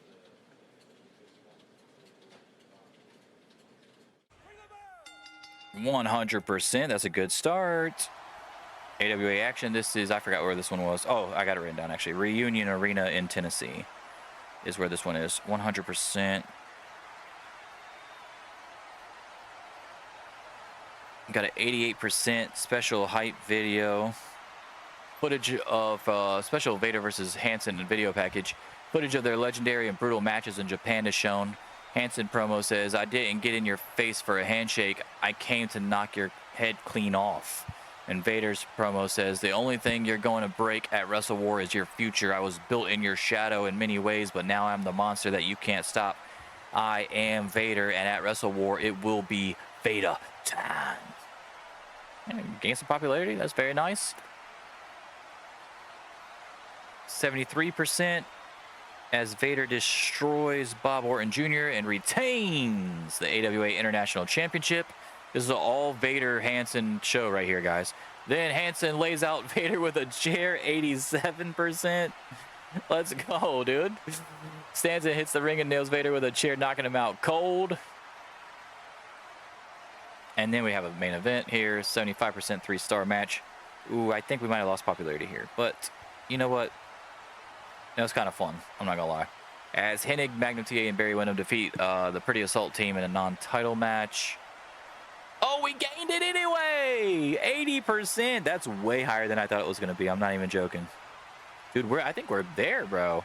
$100%. That's a good start. AWA Action. This is, I forgot where this one was. Oh, I got it written down actually. Reunion Arena in Tennessee is where this one is. 100%. Got an 88% special hype video. Footage of special Vader versus Hansen video package. Footage of their legendary and brutal matches in Japan is shown. Hansen promo says, "I didn't get in your face for a handshake. I came to knock your head clean off." And Vader's promo says, "The only thing you're going to break at WrestleWar is your future. I was built in your shadow in many ways, but now I'm the monster that you can't stop. I am Vader, and at WrestleWar, it will be Vader time." And gain some popularity. That's very nice. 73% as Vader destroys Bob Orton Jr. and retains the AWA International Championship. This is an all Vader Hansen show right here, guys. Then Hansen lays out Vader with a chair, 87%. Let's go, dude. Stands and hits the ring and nails Vader with a chair, knocking him out cold. And then we have a main event here, 75% 3-star match. Ooh, I think we might have lost popularity here. But you know what? It was kind of fun. I'm not going to lie. As Hennig, Magnum TA, and Barry Windham defeat the Pretty Assault team in a non-title match. Oh, we gained it anyway! 80%. That's way higher than I thought it was going to be. I'm not even joking. Dude, I think we're there, bro.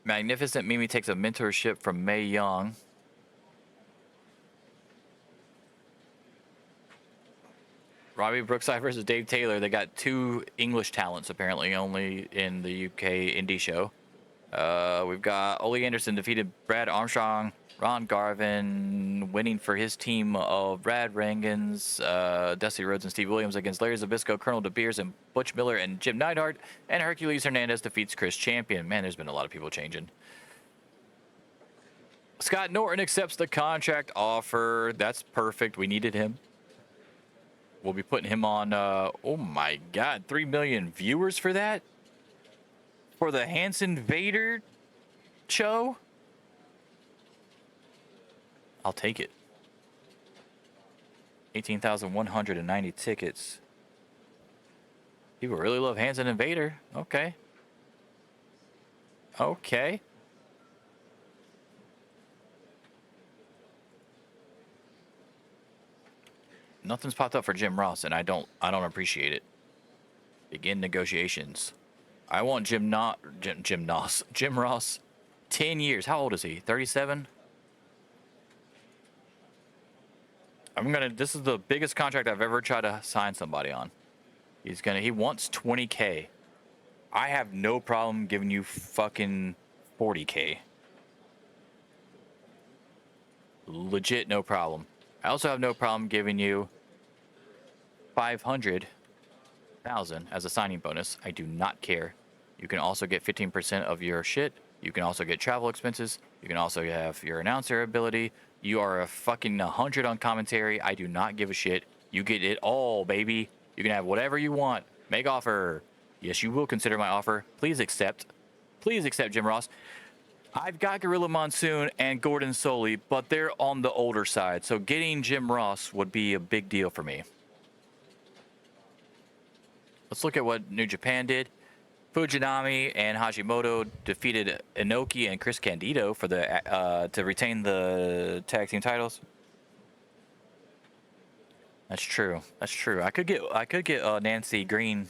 Magnificent Mimi takes a mentorship from Mae Young. Robbie Brookside versus Dave Taylor. They got two English talents, apparently, only in the UK indie show. We've got Ole Anderson defeated Brad Armstrong. Ron Garvin winning for his team of Brad Rangans, Dusty Rhodes, and Steve Williams against Larry Zbyszko, Colonel De Beers, and Butch Miller, and Jim Neidhart. And Hercules Hernandez defeats Chris Champion. Man, there's been a lot of people changing. Scott Norton accepts the contract offer. That's perfect. We needed him. We'll be putting him on, oh my God, 3 million viewers for that? For the Hansen Vader show? I'll take it. 18,190 tickets. People really love Hansen and Vader. Okay. Okay. Nothing's popped up for Jim Ross, and I don't appreciate it. Begin negotiations. I want Jim Ross, 10 years. How old is he? 37? This is the biggest contract I've ever tried to sign somebody on. He wants 20K. I have no problem giving you fucking 40K. Legit no problem. I also have no problem giving you 500,000 as a signing bonus. I do not care. You can also get 15% of your shit. You can also get travel expenses. You can also have your announcer ability. You are a fucking 100 on commentary. I do not give a shit. You get it all, baby. You can have whatever you want. Make offer. Yes, you will consider my offer. Please accept. Please accept, Jim Ross. I've got Gorilla Monsoon and Gordon Soley, but they're on the older side. So getting Jim Ross would be a big deal for me. Let's look at what New Japan did. Fujinami and Hashimoto defeated Inoki and Chris Candido for to retain the tag team titles. That's true. That's true. I could get Nancy Green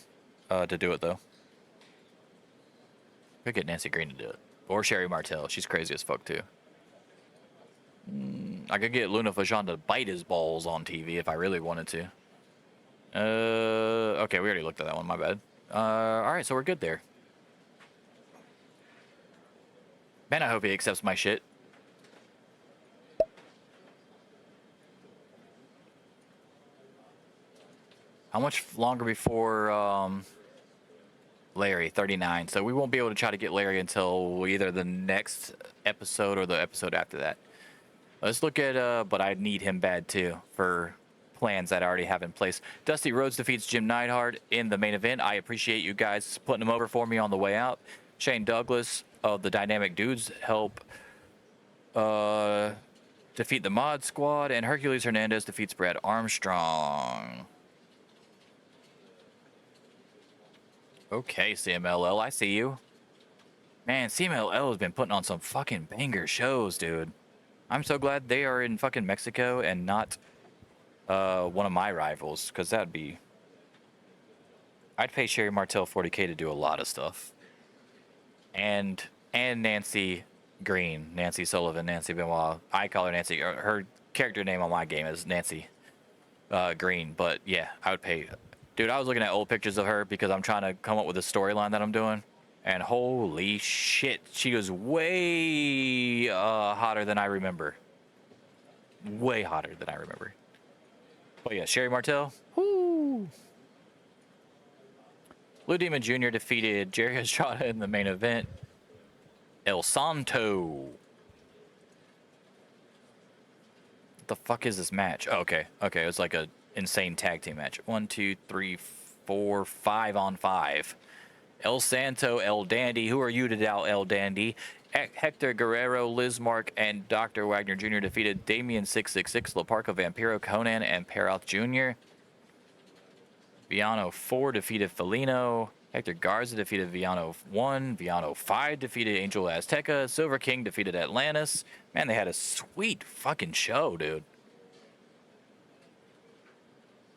to do it though. Could get Nancy Green to do it. Or Sherry Martel. She's crazy as fuck, too. I could get Luna Vachon to bite his balls on TV if I really wanted to. Okay, we already looked at that one. My bad. Alright, so we're good there. Man, I hope he accepts my shit. How much longer before, Larry? 39. So we won't be able to try to get Larry until either the next episode or the episode after that. Let's look at, but I need him bad too for plans that I already have in place. Dusty Rhodes defeats Jim Neidhart in the main event. I appreciate you guys putting him over for me on the way out. Shane Douglas of the Dynamic Dudes help defeat the Mod Squad, and Hercules Hernandez defeats Brad Armstrong. Okay, CMLL, I see you. Man, CMLL has been putting on some fucking banger shows, dude. I'm so glad they are in fucking Mexico and not one of my rivals, because that'd be... I'd pay Sherry Martel 40K to do a lot of stuff. And Nancy Green, Nancy Sullivan, Nancy Benoit. I call her Nancy. Her character name on my game is Nancy Green. But yeah, I would pay. Dude, I was looking at old pictures of her because I'm trying to come up with a storyline that I'm doing. And holy shit, she was way hotter than I remember. Way hotter than I remember. But yeah, Sherry Martel. Woo! Blue Demon Jr. defeated Jerry Estrada in the main event. El Santo. What the fuck is this match? Oh, okay. Okay, it was like a insane tag team match. 1, 2, 3, 4, 5 on 5. El Santo, El Dandy. Who are you to doubt El Dandy? Hector Guerrero, Liz Mark, and Dr. Wagner Jr. defeated Damien 666, Laparco Vampiro, Conan, and Peroth Jr. Viano 4 defeated Felino. Hector Garza defeated Viano 1. Viano 5 defeated Angel Azteca. Silver King defeated Atlantis. Man, they had a sweet fucking show, dude.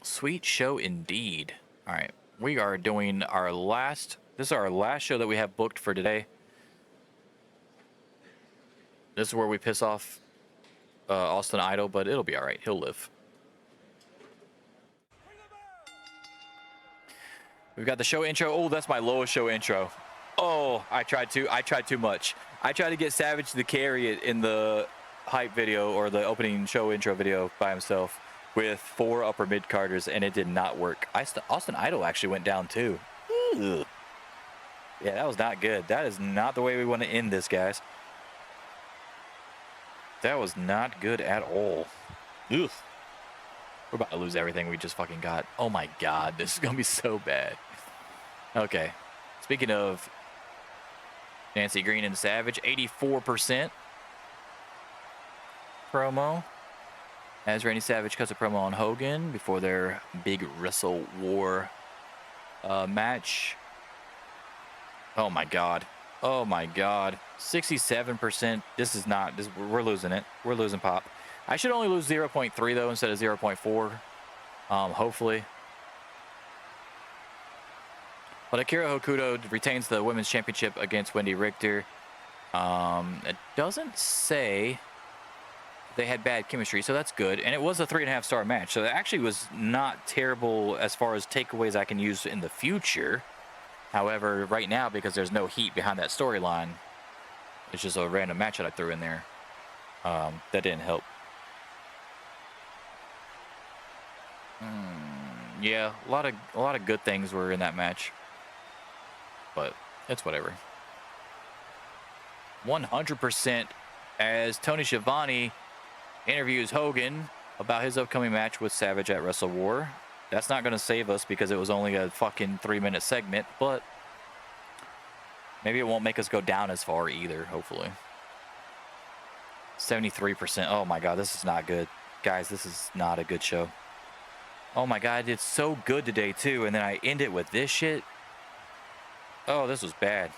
Sweet show indeed. All right, we are doing our last... This is our last show that we have booked for today. This is where we piss off Austin Idol, but it'll be all right. He'll live. We've got the show intro. Oh, that's my lowest show intro. Oh, I tried too much. I tried to get Savage to carry it in the hype video or the opening show intro video by himself with 4 upper mid carders, and it did not work. Austin Idol actually went down too. Ugh. Yeah, that was not good. That is not the way we want to end this, guys. That was not good at all. Ugh. We're about to lose everything we just fucking got. Oh my god, this is gonna be so bad. Okay, speaking of Nancy Green and Savage, 84% promo. As Randy Savage cuts a promo on Hogan before their big WrestleWar match. Oh my god. Oh my god. 67%. This is not. We're losing it. We're losing pop. I should only lose 0.3 though instead of 0.4. Hopefully. But Akira Hokuto retains the women's championship against Wendy Richter. It doesn't say they had bad chemistry, so that's good. And it was a 3.5-star match, so it actually was not terrible as far as takeaways I can use in the future. However, right now, because there's no heat behind that storyline, it's just a random match that I threw in there. That didn't help. Yeah, a lot of good things were in that match, but it's whatever. 100% as Tony Schiavone interviews Hogan about his upcoming match with Savage at WrestleWar. That's not going to save us because it was only a fucking 3-minute segment, but maybe it won't make us go down as far either, hopefully. 73%. Oh my god, this is not good. Guys, this is not a good show. Oh my god, I did so good today too, and then I end it with this shit. Oh, this was bad.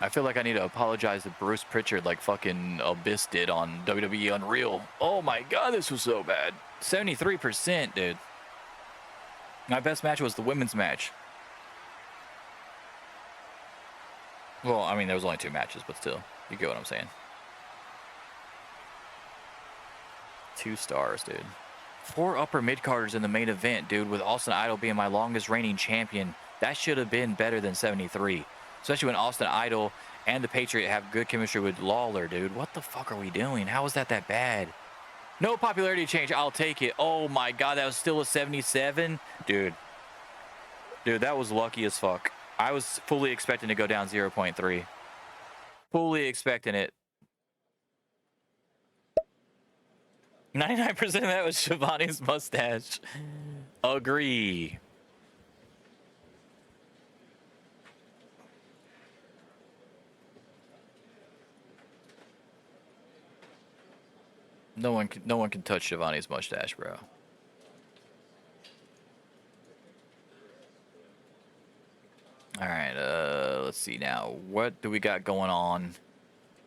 I feel like I need to apologize to Bruce Pritchard like fucking Abyss did on WWE Unreal. Oh my god, this was so bad. 73%, dude. My best match was the women's match. Well, I mean, there was only 2 matches, but still, you get what I'm saying. 2 stars, dude. 4 upper mid-carders in the main event, dude, with Austin Idol being my longest reigning champion. That should have been better than 73. Especially when Austin Idol and the Patriot have good chemistry with Lawler, dude. What the fuck are we doing? How is that bad? No popularity change. I'll take it. Oh my God, that was still a 77? Dude, that was lucky as fuck. I was fully expecting to go down 0.3. Fully expecting it. 99% of that was Shivani's mustache. Agree. No one can touch Shivani's mustache, bro. All right, let's see now. What do we got going on?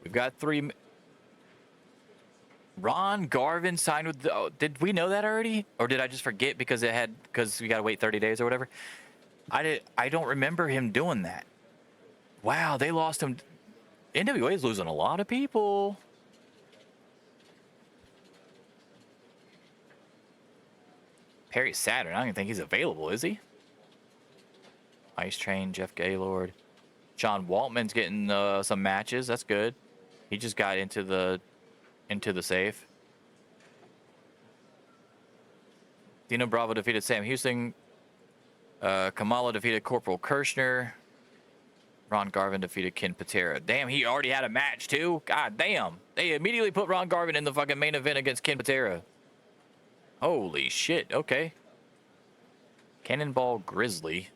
We've got 3. Ron Garvin signed with the, oh, did we know that already? Or did I just forget because we got to wait 30 days or whatever? I don't remember him doing that. Wow, they lost him. NWA is losing a lot of people. Perry Saturn, I don't even think he's available, is he? Ice Train, Jeff Gaylord. John Waltman's getting some matches. That's good. He just got into the safe. Dino Bravo defeated Sam Houston. Kamala defeated Corporal Kirshner. Ron Garvin defeated Ken Patera. Damn, he already had a match too? God damn. They immediately put Ron Garvin in the fucking main event against Ken Patera. Holy shit, okay. Cannonball Grizzly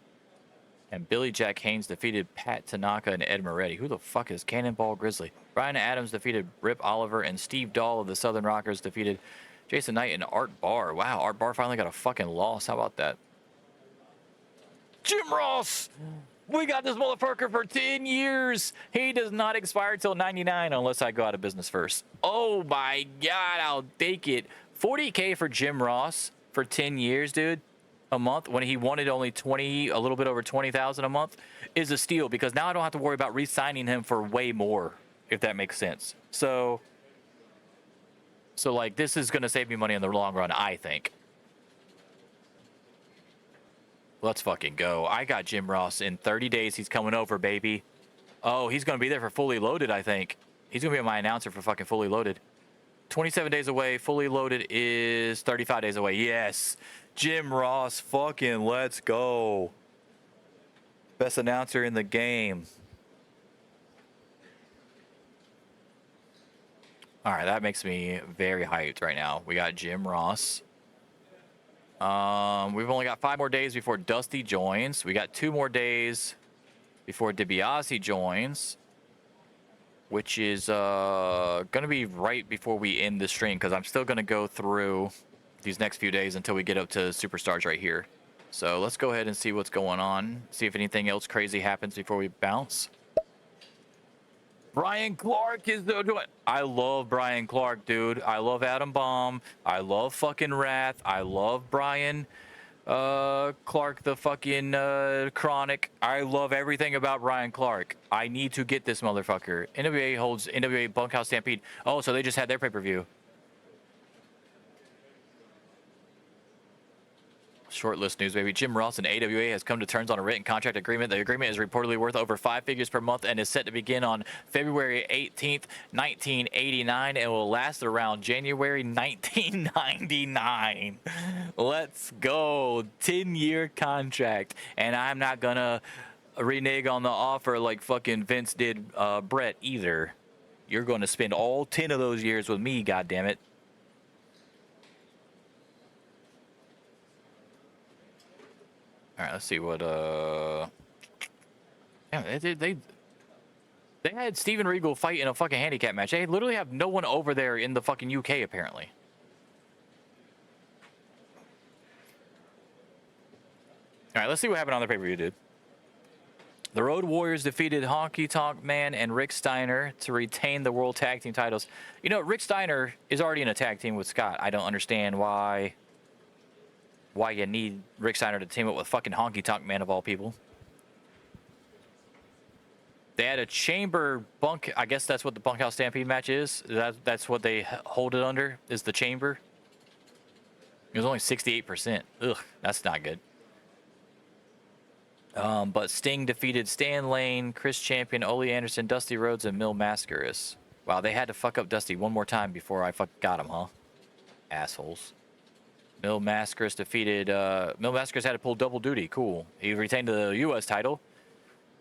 and Billy Jack Haynes defeated Pat Tanaka and Ed Moretti. Who the fuck is Cannonball Grizzly? Brian Adams defeated Rip Oliver, and Steve Dahl of the Southern Rockers defeated Jason Knight and Art Barr. Wow, Art Barr finally got a fucking loss. How about that? Jim Ross! We got this motherfucker for 10 years. He does not expire till 99 unless I go out of business first. Oh my God, I'll take it. 40K for Jim Ross for 10 years, dude, a month, when he wanted only a little bit over 20,000 a month, is a steal, because now I don't have to worry about re-signing him for way more, if that makes sense. So like, this is going to save me money in the long run, I think. Let's fucking go. I got Jim Ross in 30 days. He's coming over, baby. Oh, he's going to be there for Fully Loaded, I think. He's going to be my announcer for fucking Fully Loaded. 27 days away. Fully Loaded is 35 days away. Yes. Jim Ross, fucking let's go. Best announcer in the game. All right, that makes me very hyped right now. We got Jim Ross. We've only got 5 more days before Dusty joins. We got 2 more days before DiBiase joins, which is going to be right before we end the stream, because I'm still going to go through these next few days until we get up to Superstars right here. So let's go ahead and see what's going on, see if anything else crazy happens before we bounce. Brian Clark is the... I love Brian Clark, dude. I love Adam Bomb. I love fucking Wrath. I love Brian Clark, the fucking Chronic. I love everything about Brian Clark. I need to get this motherfucker. NWA holds NWA Bunkhouse Stampede. Oh, so they just had their pay-per-view. Short list news, baby. Jim Ross and AWA has come to terms on a written contract agreement. The agreement is reportedly worth over 5 figures per month and is set to begin on February 18th, 1989, and will last around January 1999. Let's go. 10-year contract. And I'm not going to renege on the offer like fucking Vince did Brett either. You're going to spend all 10 of those years with me, goddammit. All right, let's see what yeah, they had Steven Regal fight in a fucking handicap match. They literally have no one over there in the fucking UK apparently. All right, let's see what happened on the pay-per-view, dude. The Road Warriors defeated Honky Tonk Man and Rick Steiner to retain the World Tag Team titles. You know, Rick Steiner is already in a tag team with Scott. I don't understand why you need Rick Steiner to team up with fucking Honky Tonk Man of all people. They had a chamber bunk. I guess that's what the bunkhouse stampede match is. That's what they hold it under. Is the chamber? It was only 68%. Ugh, that's not good. But Sting defeated Stan Lane, Chris Champion, Ole Anderson, Dusty Rhodes, and Mil Mascaras. Wow, they had to fuck up Dusty one more time before I got him, huh? Assholes. Mil Mascaras defeated. Mil Mascaras had to pull double duty. Cool. He retained the U.S. title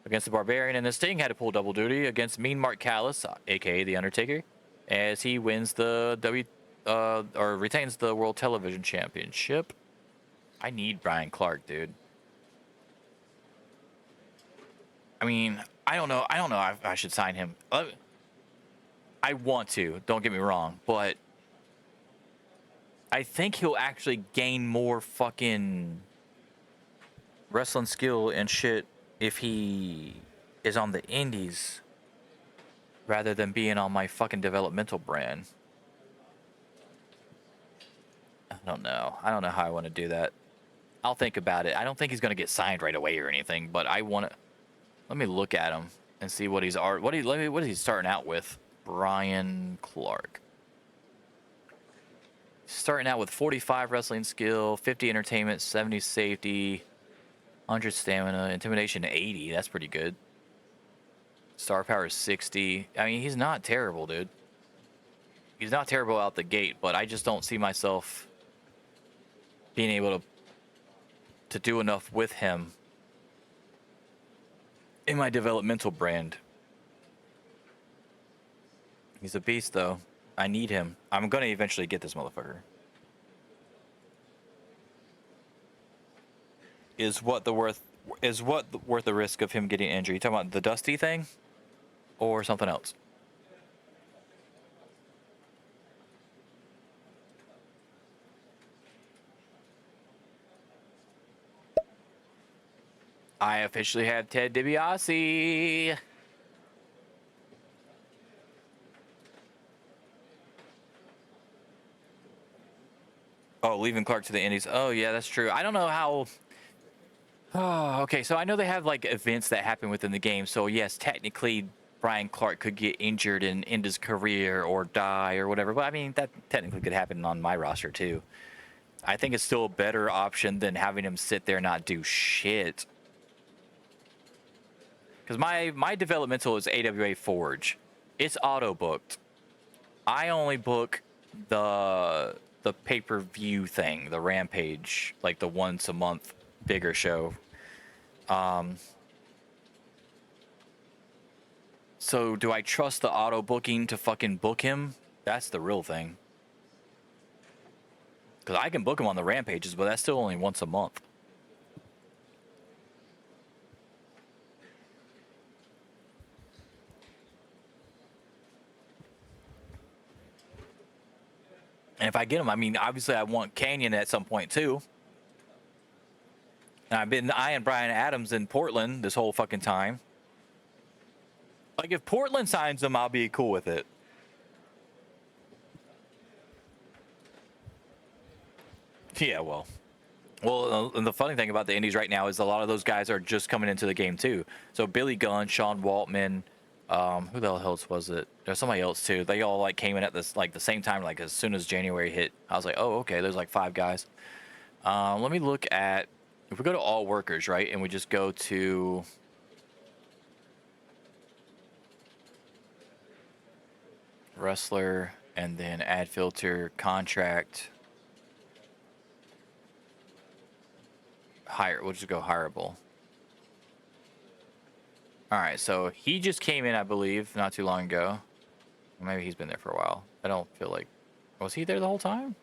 against the Barbarian, and then Sting had to pull double duty against Mean Mark Callis, aka The Undertaker, as he wins the or retains the World Television Championship. I need Brian Clark, dude. I mean, I don't know if I should sign him. I want to, don't get me wrong, but I think he'll actually gain more fucking wrestling skill and shit if he is on the indies rather than being on my fucking developmental brand. I don't know how I want to do that. I'll think about it. I don't think he's going to get signed right away or anything, but I want to. Let me look at him and see what he's what is he starting out with. Brian Clark. Starting out with 45 wrestling skill, 50 entertainment, 70 safety, 100 stamina, intimidation 80. That's pretty good. Star power 60. I mean, he's not terrible, dude. He's not terrible out the gate, but I just don't see myself being able to do enough with him in my developmental brand. He's a beast, though. I need him. I'm gonna eventually get this motherfucker. Is what worth the risk of him getting injured? You talking about the Dusty thing, or something else? I officially have Ted DiBiase. Oh, leaving Clark to the Indies. Oh, yeah, that's true. I don't know how. Oh, okay. So I know they have like events that happen within the game. So yes, technically Brian Clark could get injured and end his career or die or whatever. But I mean, that technically could happen on my roster too. I think it's still a better option than having him sit there and not do shit. Because my developmental is AWA Forge. It's auto booked. I only book the pay-per-view thing, the Rampage, like the once a month bigger show. So do I trust the auto booking to fucking book him? That's the real thing. Because I can book him on the Rampages, but that's still only once a month. And if I get him, I mean, obviously I want Canyon at some point too. And I've been eyeing Brian Adams in Portland this whole fucking time. Like, if Portland signs him, I'll be cool with it. Yeah, well, and the funny thing about the Indies right now is a lot of those guys are just coming into the game too. So Billy Gunn, Sean Waltman, who the hell else was it? There's somebody else too. They all like came in at this like the same time, like as soon as January hit. I was like, oh, okay, there's like 5 guys. Let me look at, if we go to all workers, right, and we just go to wrestler and then add filter, contract, hire. We'll just go hireable. All right, so he just came in, I believe, not too long ago. Maybe he's been there for a while. I don't feel like, was he there the whole time?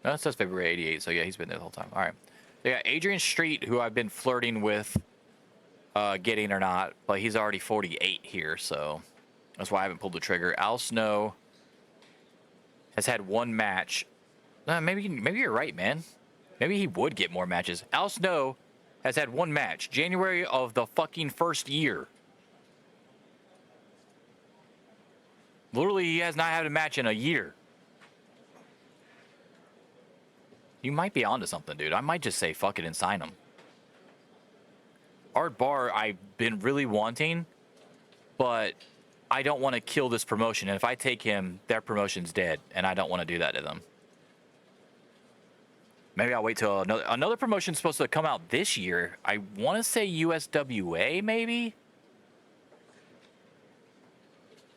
No, it says February 88, so yeah, he's been there the whole time. All right. They got Adrian Street, who I've been flirting with getting or not, but he's already 48 here, so that's why I haven't pulled the trigger. Al Snow has had 1 match. Maybe you're right, man. Maybe he would get more matches. Al Snow has had 1 match, January of the fucking first year. Literally, he has not had a match in a year. You might be onto something, dude. I might just say fuck it and sign him. Art Barr, I've been really wanting, but I don't want to kill this promotion. And if I take him, their promotion's dead, and I don't want to do that to them. Maybe I'll wait till another promotion's supposed to come out this year. I want to say USWA, maybe?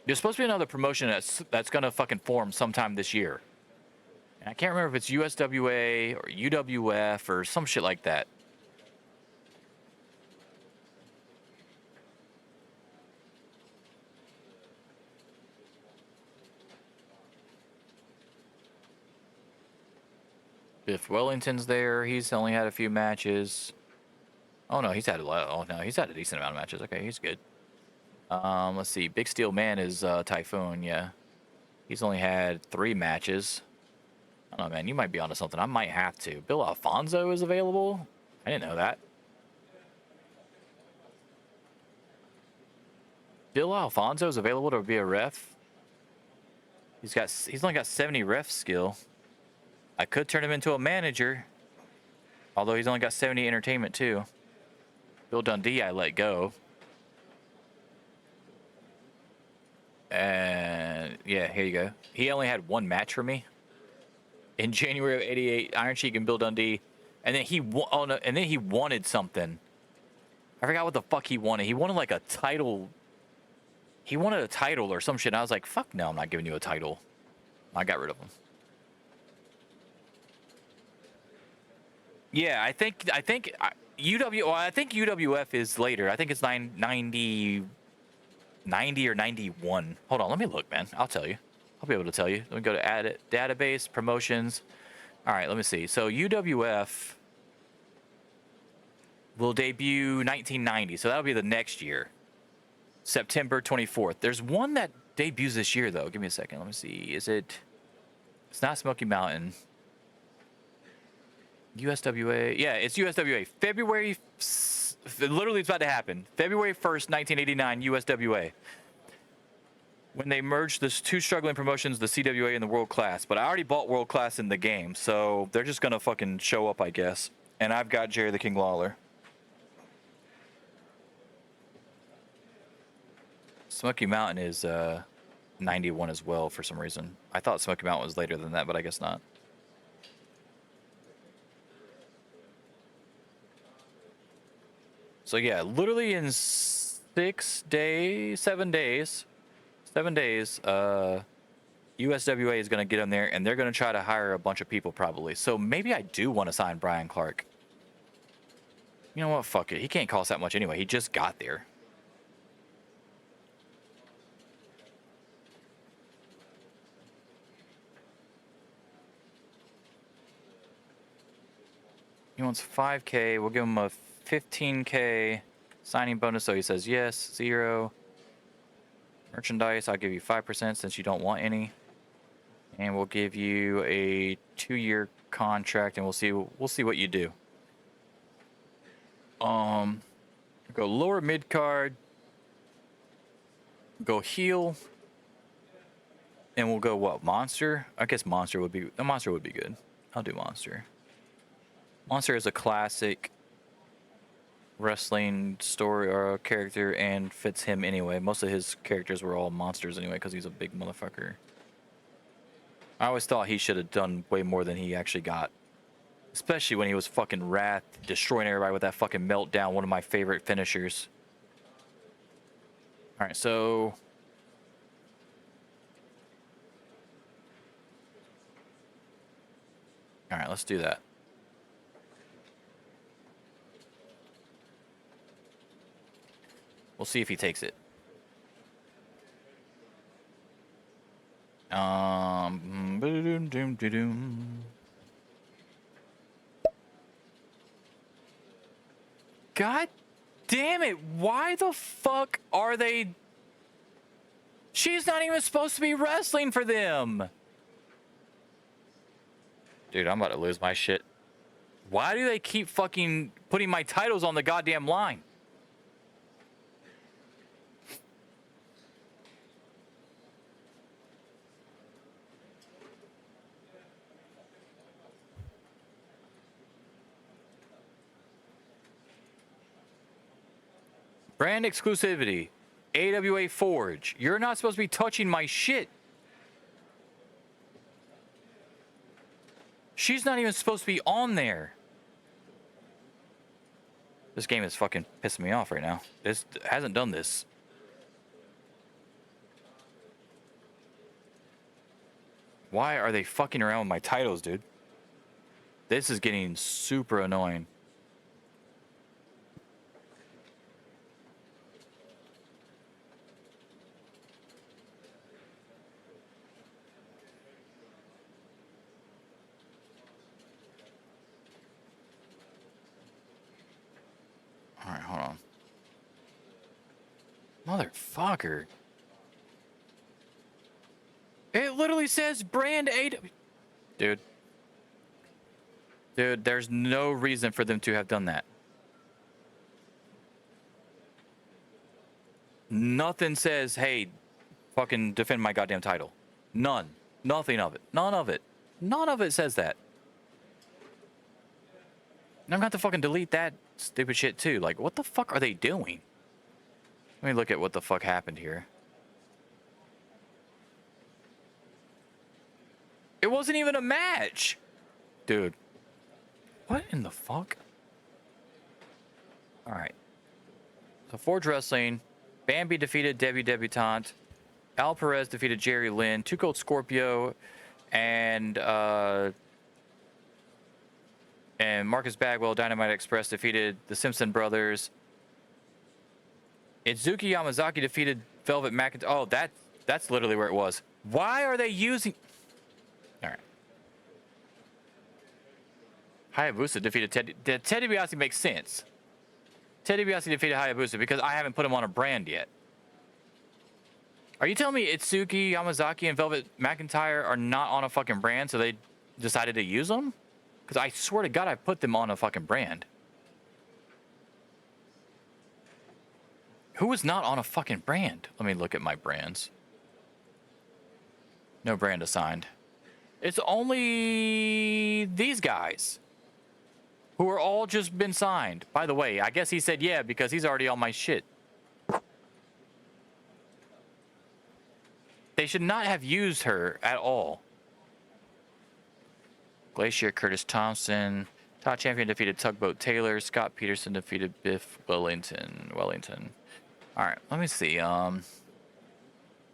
There's supposed to be another promotion that's going to fucking form sometime this year. And I can't remember if it's USWA or UWF or some shit like that. Biff Wellington's there. He's only had a few matches. Oh no, he's had a lot. Oh no, he's had a decent amount of matches. Okay, he's good. Let's see. Big Steel Man is Typhoon. Yeah, he's only had 3 matches. I don't know, man. You might be onto something. I might have to. Bill Alfonso is available. I didn't know that. Bill Alfonso is available to be a ref. He's only got 70 ref skill. I could turn him into a manager, although he's only got 70 entertainment too. Bill Dundee, I let go. And yeah, here you go. He only had 1 match for me in January of '88. Iron Sheik and Bill Dundee, and then he wanted something. I forgot what the fuck he wanted. He wanted like a title. He wanted a title or some shit. And I was like, fuck no, I'm not giving you a title. I got rid of him. Yeah, I think UWF is later. I think it's 90 or 91. Hold on, let me look, man. I'll tell you. I'll be able to tell you. Let me go to database, promotions. All right, let me see. So UWF will debut 1990. So that'll be the next year. September 24th. There's one that debuts this year, though. Give me a second. Let me see. Is it... It's not Smoky Mountain. USWA. Yeah, it's USWA. February... Literally, it's about to happen. February 1st, 1989, USWA. When they merged the 2 struggling promotions, the CWA and the World Class. But I already bought World Class in the game, so they're just going to fucking show up, I guess. And I've got Jerry the King Lawler. Smoky Mountain is 91 as well for some reason. I thought Smoky Mountain was later than that, but I guess not. So yeah, literally in 7 days, USWA is going to get them there, and they're going to try to hire a bunch of people probably. So maybe I do want to sign Brian Clark. You know what? Fuck it. He can't cost that much anyway. He just got there. He wants 5K. We'll give him a 15K signing bonus. So he says yes. 0. Merchandise, I'll give you 5% since you don't want any. And we'll give you a 2-year contract, and we'll see what you do. Go lower mid card. Go heel. And we'll go what? Monster? I guess Monster would be good. I'll do Monster. Monster is a classic wrestling story or character and fits him anyway. Most of his characters were all monsters anyway because he's a big motherfucker. I always thought he should have done way more than he actually got. Especially when he was fucking Wrath, destroying everybody with that fucking meltdown, one of my favorite finishers. Alright, so... Alright, let's do that. We'll see if he takes it. God damn it. Why the fuck are they... She's not even supposed to be wrestling for them. Dude, I'm about to lose my shit. Why do they keep fucking putting my titles on the goddamn line? Brand exclusivity. AWA Forge. You're not supposed to be touching my shit. She's not even supposed to be on there. This game is fucking pissing me off right now. This hasn't done this. Why are they fucking around with my titles, dude? This is getting super annoying. All right, hold on. Motherfucker. It literally says brand AW. Dude. Dude, there's no reason for them to have done that. Nothing says, hey, fucking defend my goddamn title. None. Nothing of it. None of it. None of it says that. And I'm gonna have to fucking delete that stupid shit too. Like, what the fuck are they doing? Let me look at what the fuck happened here. It wasn't even a match. Dude. What in the fuck? Alright. So Forge Wrestling. Bambi defeated Debbie Debutante. Al Perez defeated Jerry Lynn. Too Cold Scorpio. And Marcus Bagwell, Dynamite Express, defeated the Simpson Brothers. Itsuki Yamazaki defeated Velvet McIntyre. Oh, that's literally where it was. Why are they using... Alright. Hayabusa defeated Teddy. Teddy DiBiase makes sense. Teddy DiBiase defeated Hayabusa because I haven't put him on a brand yet. Are you telling me Itsuki, Yamazaki, and Velvet McIntyre are not on a fucking brand, so they decided to use them? Because I swear to God, I put them on a fucking brand. Who is not on a fucking brand? Let me look at my brands. No brand assigned. It's only these guys who are all just been signed. By the way, I guess he said yeah because he's already on my shit. They should not have used her at all. Glacier Curtis Thompson. Todd Champion defeated Tugboat Taylor. Scott Peterson defeated Biff Wellington. All right, let me see. Yeah,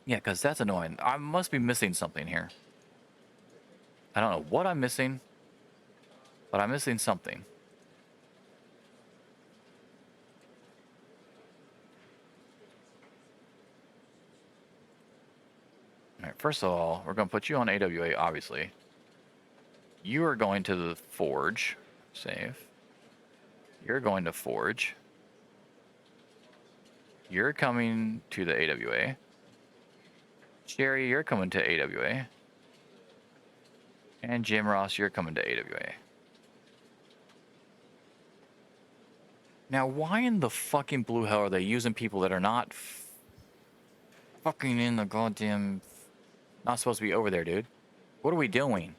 because that's annoying. I must be missing something here. I don't know what I'm missing, but I'm missing something. All right, first of all, we're going to put you on AWA, obviously. You are going to the Forge. Save. You're going to Forge. You're coming to the AWA. Jerry, you're coming to AWA. And Jim Ross, you're coming to AWA. Now, why in the fucking blue hell are they using people that are not fucking in the goddamn... Not supposed to be over there, dude? What are we doing?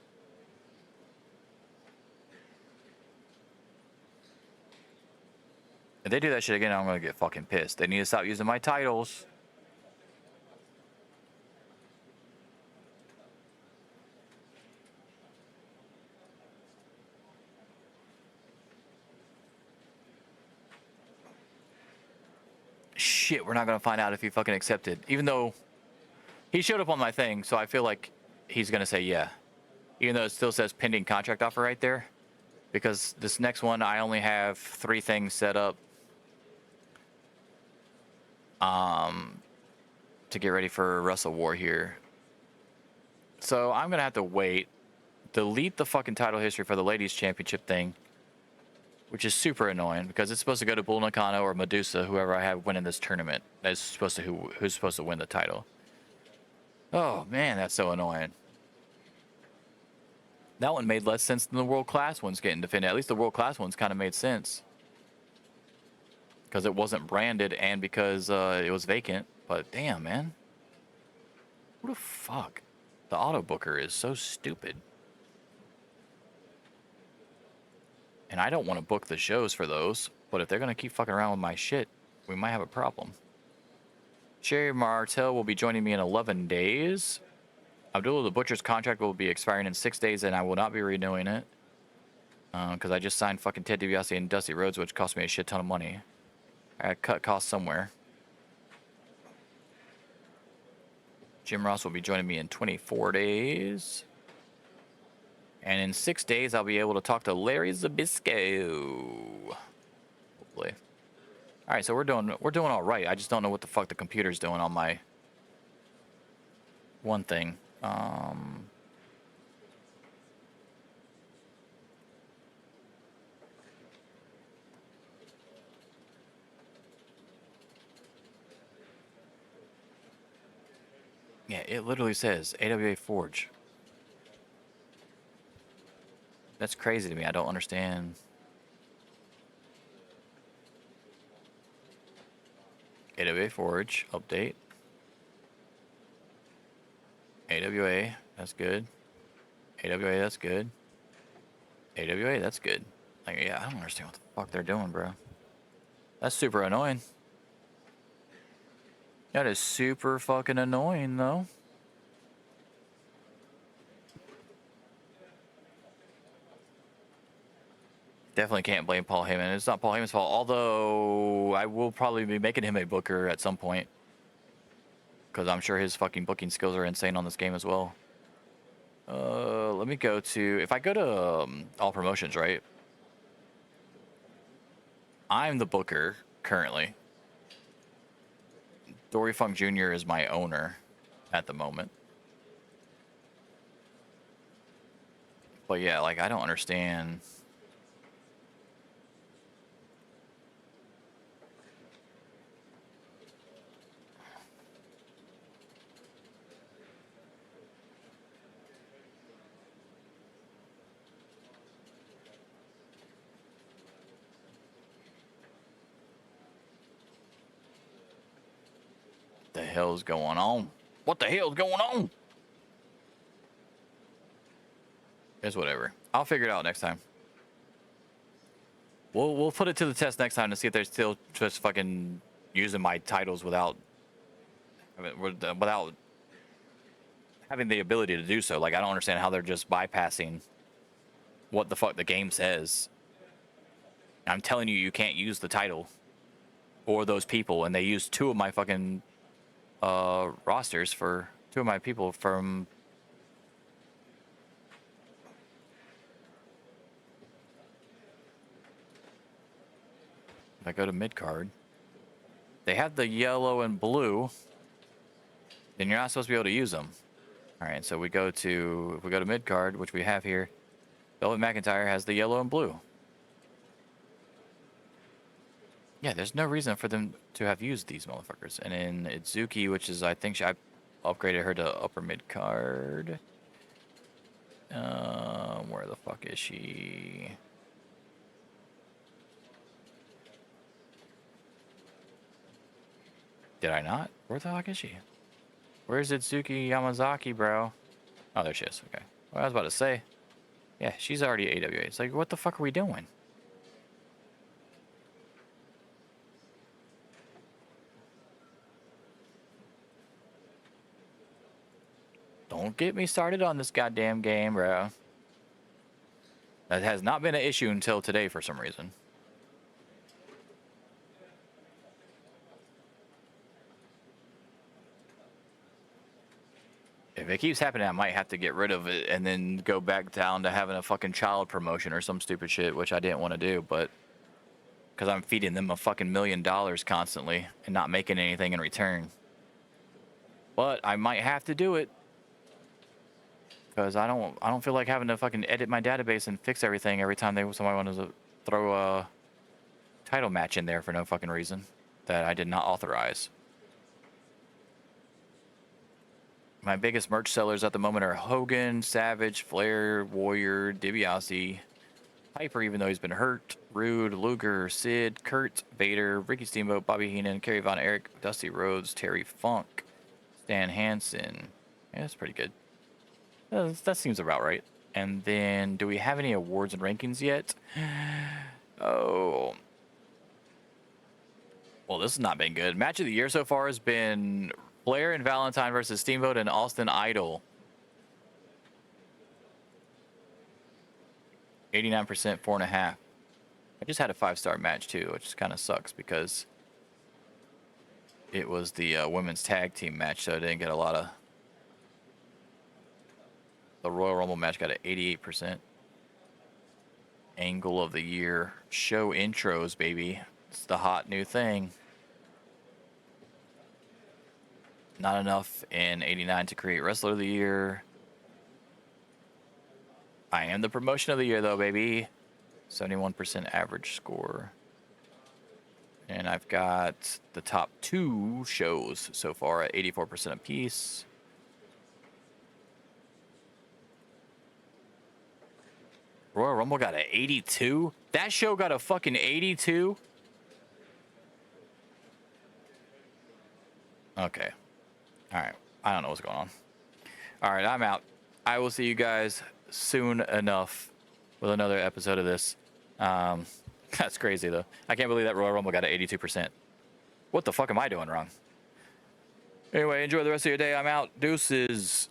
If they do that shit again, I'm gonna get fucking pissed. They need to stop using my titles. Shit, we're not gonna find out if he fucking accepted. Even though he showed up on my thing, so I feel like he's gonna say yeah. Even though it still says pending contract offer right there. Because this next one, I only have 3 things set up. To get ready for WrestleWar here. So I'm gonna have to wait. Delete the fucking title history for the ladies championship thing. Which is super annoying because it's supposed to go to Bull Nakano or Medusa, whoever I have winning this tournament. That's supposed to who's supposed to win the title. Oh man, that's so annoying. That one made less sense than the world class ones getting defended. At least the world class ones kind of made sense. Because it wasn't branded and because it was vacant. But damn, man. What the fuck? The auto booker is so stupid. And I don't want to book the shows for those. But if they're going to keep fucking around with my shit, we might have a problem. Jerry Martel will be joining me in 11 days. Abdullah the Butcher's contract will be expiring in 6 days, and I will not be renewing it. Because I just signed fucking Ted DiBiase and Dusty Rhodes, which cost me a shit ton of money. I cut costs somewhere. Jim Ross will be joining me in 24 days. And in 6 days, I'll be able to talk to Larry Zbyszko. Hopefully. All right, so we're doing all right. I just don't know what the fuck the computer's doing on my one thing. Yeah, it literally says AWA Forge. That's crazy to me. I don't understand. AWA Forge update. AWA, that's good. AWA, that's good. AWA, that's good. Like, yeah, I don't understand what the fuck they're doing, bro. That's super annoying. That is super fucking annoying, though. Definitely can't blame Paul Heyman. It's not Paul Heyman's fault, although I will probably be making him a booker at some point. Because I'm sure his fucking booking skills are insane on this game as well. Let me go to... If I go to All Promotions, right? I'm the booker, currently. Dory Funk Jr. is my owner at the moment. But yeah, like, I don't understand... the hell's going on? What the hell's going on? It's whatever. I'll figure it out next time. We'll put it to the test next time to see if they're still just fucking using my titles without having the ability to do so. Like, I don't understand how they're just bypassing what the fuck the game says. I'm telling you, you can't use the title or those people, and they used two of my fucking rosters for two of my people from... If I go to mid-card, they have the yellow and blue, then you're not supposed to be able to use them. All right, so we go to mid-card, which we have here. Velvet McIntyre has the yellow and blue. Yeah, there's no reason for them to have used these motherfuckers. And then Itsuki, which is, I think I upgraded her to upper mid-card. Where the fuck is she? Did I not? Where the fuck is she? Where's Itsuki Yamazaki, bro? Oh, there she is. Okay. Well, I was about to say. Yeah, she's already AWA. It's like, what the fuck are we doing? Don't get me started on this goddamn game, bro. That has not been an issue until today for some reason. If it keeps happening, I might have to get rid of it and then go back down to having a fucking child promotion or some stupid shit, which I didn't want to do, but... Because I'm feeding them a fucking $1 million constantly and not making anything in return. But I might have to do it. Because I don't feel like having to fucking edit my database and fix everything every time somebody wanted to throw a title match in there for no fucking reason that I did not authorize. My biggest merch sellers at the moment are Hogan, Savage, Flair, Warrior, DiBiase, Piper, even though he's been hurt, Rude, Luger, Sid, Kurt, Vader, Ricky Steamboat, Bobby Heenan, Kerry Von Erich, Dusty Rhodes, Terry Funk, Stan Hansen. Yeah, that's pretty good. That seems about right. And then, do we have any awards and rankings yet? Oh. Well, this has not been good. Match of the year so far has been Flair and Valentine versus Steamboat and Austin Idol. 89%, 4.5. I just had a 5-star match too, which kind of sucks because it was the women's tag team match, so I didn't get a lot of. The Royal Rumble match got an 88%. Angle of the year. Show intros, baby. It's the hot new thing. Not enough in 89 to create Wrestler of the Year. I am the Promotion of the Year, though, baby. 71% average score. And I've got the top 2 shows so far at 84% apiece. Royal Rumble got an 82? That show got a fucking 82? Okay. All right. I don't know what's going on. All right, I'm out. I will see you guys soon enough with another episode of this. That's crazy, though. I can't believe that Royal Rumble got an 82%. What the fuck am I doing wrong? Anyway, enjoy the rest of your day. I'm out. Deuces.